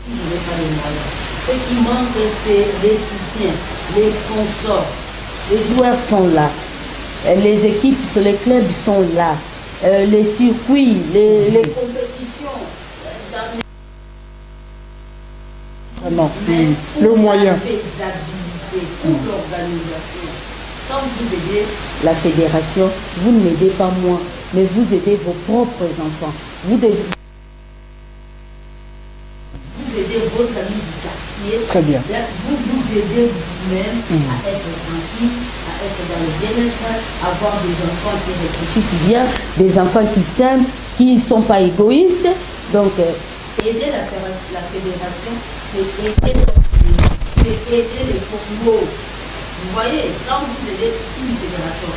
si je n'ai pas les moyens. Ce qui manque, c'est les soutiens, les sponsors. Les joueurs sont là. Les équipes, les clubs sont là. Les circuits, les compétitions. Vraiment, le moyen. Pour l'organisation. Quand vous aidez la fédération, vous ne m'aidez pas moi, mais vous aidez vos propres enfants. Vous aidez vos amis du quartier. Très bien. Vous vous aidez vous-même à être tranquille, à être dans le bien-être, à avoir des enfants qui réfléchissent bien, des enfants qui s'aiment, qui ne sont pas égoïstes. Donc, aider la fédération, c'est aider c'est aider les Congo. Vous voyez, quand vous aidez une fédération,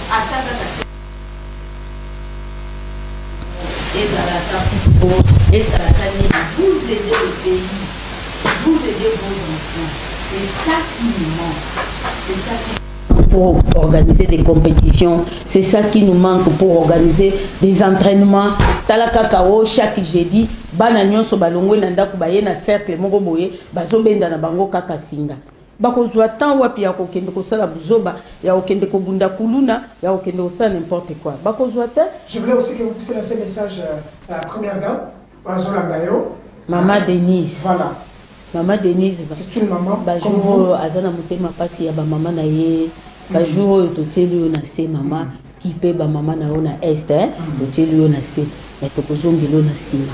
vous aidez le pays, vous aidez vos enfants. C'est ça qui nous manque. C'est ça qui pour organiser des compétitions, c'est ça qui nous manque pour organiser des entraînements. Talaka Kao chaque jeudi, bananyo so balongwe nanda kubaye na cercle moko boye, bazobenda na bango kaka singa. Bakozwa tant wapi ya kokende kosala buzoba, ya kokende kobunda kuluna, ya kokende kosala n'importe quoi. Bakozwa tant. Je voulais aussi que vous puissiez lancer un message à la première dame, Bazolandayo. Maman Denise. Voilà. Maman Denise. C'est une maman. Bajour azana mutema pati ya ba maman na ye. Bajour toteli na se maman qui peut ba maman na ona Esther, toteli na se. Mais tokozongelo na sima.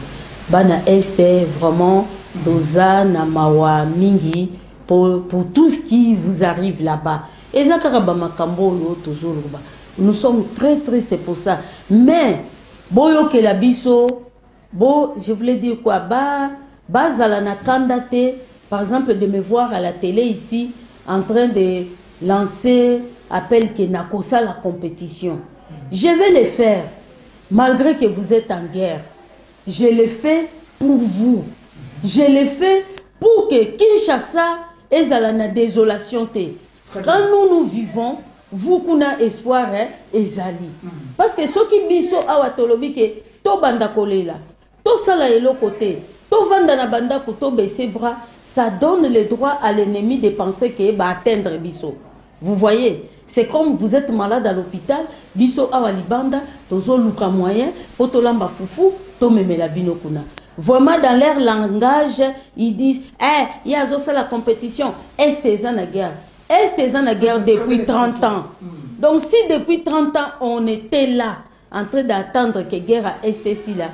Bana Esther vraiment doza na mawa mingi pour tout ce qui vous arrive là-bas. Et ça nous sommes très tristes pour ça. Mais boyo ke la biso, bo je voulais dire quoi, ba zala na kandate par exemple de me voir à la télé ici en train de lancer appel Kenakosa la compétition. Je vais le faire, malgré que vous êtes en guerre. Je le fais pour vous. Je le fais pour que Kinshasa ait la désolation. Quand nous vivons, vous kuna espoir ezali. Parce que ceux qui biso awatolobi que to banda kolela, to sala elo côté, to vanda na banda ko to baisser bras, ça donne le droit à l'ennemi de penser que va atteindre biso. Vous voyez, c'est comme vous êtes malade à l'hôpital, biso awalibanda, tozo luka moyen, potolamba foufou, to memela bino kuna. Vraiment dans leur langage, ils disent il y a la compétition, est-ce que ça na guerre? Est-ce que ça na guerre depuis 30 ans? Donc si depuis 30 ans on était là en train d'attendre que guerre à STC là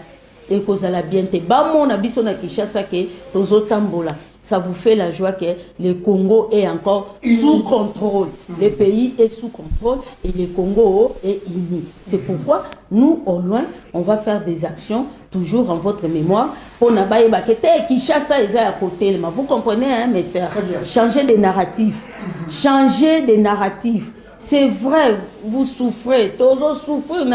et que ça la bien te ba mon abiso na Kinshasa que tozo tambola. Ça vous fait la joie que le Congo est encore sous contrôle. Le pays est sous contrôle et le Congo est uni. C'est pourquoi nous, au loin, on va faire des actions, toujours en votre mémoire, pour n'abaye bakete Kinshasa est à côté. Vous comprenez, hein, mes sœurs? Changer des narratifs. Changer des narratifs. C'est vrai, vous souffrez, tous souffrent,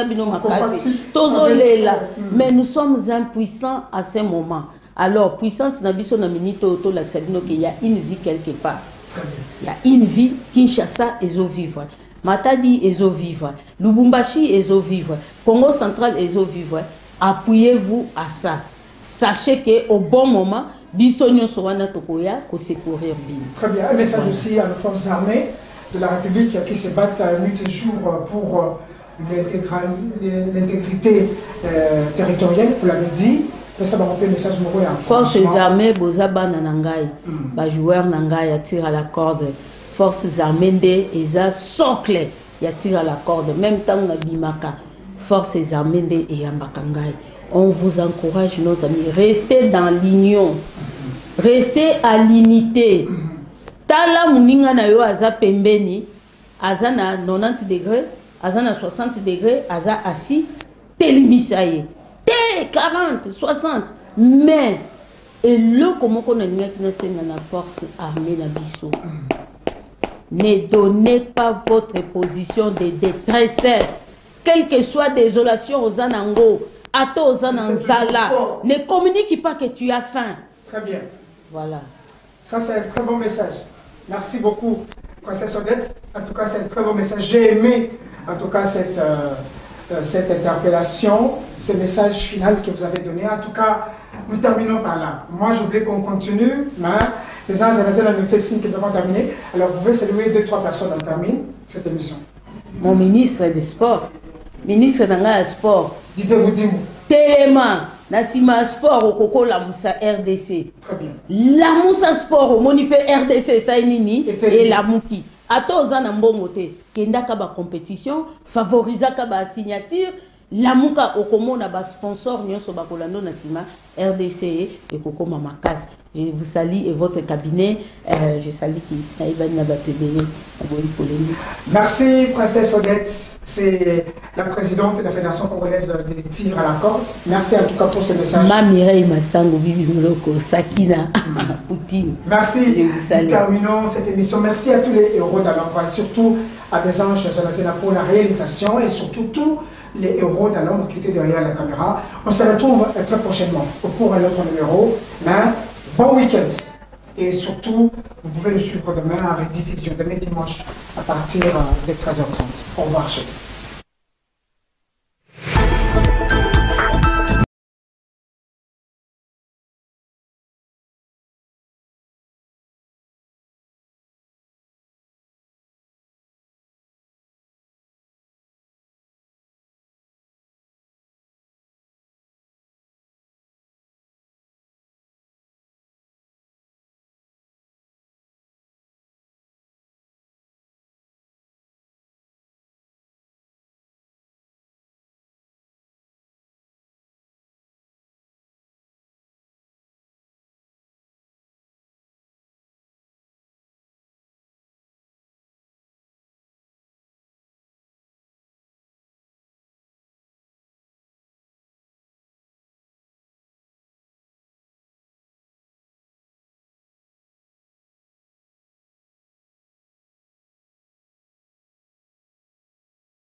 mais nous sommes impuissants à ce moment. Alors, puissance nabiso na minito to la sabino qu'il y a une vie quelque part. Il y a une vie, Kinshasa ezo vivre, Matadi ezo vivre, Lubumbashi ezo vivre, Congo central ezo vivre. Appuyez-vous à ça. Sachez que au bon moment, biso nyonso wana tokoya ko secourir bien. Très bien. Un message aussi à nos forces armées de la République qui se battent nuit et jour pour l'intégrité territoriale, vous l'avez dit. Forces armées, Bozaba Nanangai, joueur Nangai, tire à la corde. Forces armées, Eza socle, y tire à la corde. Même temps, Bimaka. Forces armées et Yambakangai. On vous encourage, nos amis, restez dans l'union. Restez à l'unité. Tala Muninga na yo aza pembeni, aza na 90 degrés, aza na 60 degrés, aza assis, telmisaye. 40, 60, mais et le comment on a mis la force armée na biso. Ne donnez pas votre position de détresse, quelle que soit désolation aux anango, ato aux ananzala. Ne communique pas que tu as faim. Très bien. Voilà. Ça c'est un très bon message. Merci beaucoup, Princesse Odette. En tout cas, c'est un très bon message. J'ai aimé, en tout cas, cette interpellation, ce message final que vous avez donné. En tout cas, nous terminons par là. Moi, je voulais qu'on continue, mais les gens me fait signe que nous avons terminé. Alors, vous pouvez saluer 2-3 personnes, on termine cette émission. Mon ministre des Sports, ministre de Sport, Didier Boudimou. Téléma, Nassima Sport au Coco la Moussa RDC. Très bien. La Moussa Sport au Monipe RDC, Sainini et la Mouki. Ato zana mbongote kenda kaba compétition favorisa kaba signature la muka okomo na ba sponsor nyonso bakolando na sima RDC et Koko Mamakas. Je vous salue et votre cabinet. Je salue qui Merci Princesse Odette, c'est la présidente de la Fédération congolaise des tirs à la corde. Merci en tout cas pour ce message. Ma Mireille Massango Bibi Moloko Sakina Poutine. Merci. Nous terminons cette émission. Merci à tous les héros d'Alombre, surtout à des anges pour la réalisation et surtout tous les héros d'Alombre qui étaient derrière la caméra. On se retrouve très prochainement pour un autre numéro. Mais bon week-end. Et surtout, vous pouvez le suivre demain en rediffusion, demain dimanche, à partir de 13h30. Au revoir chez vous.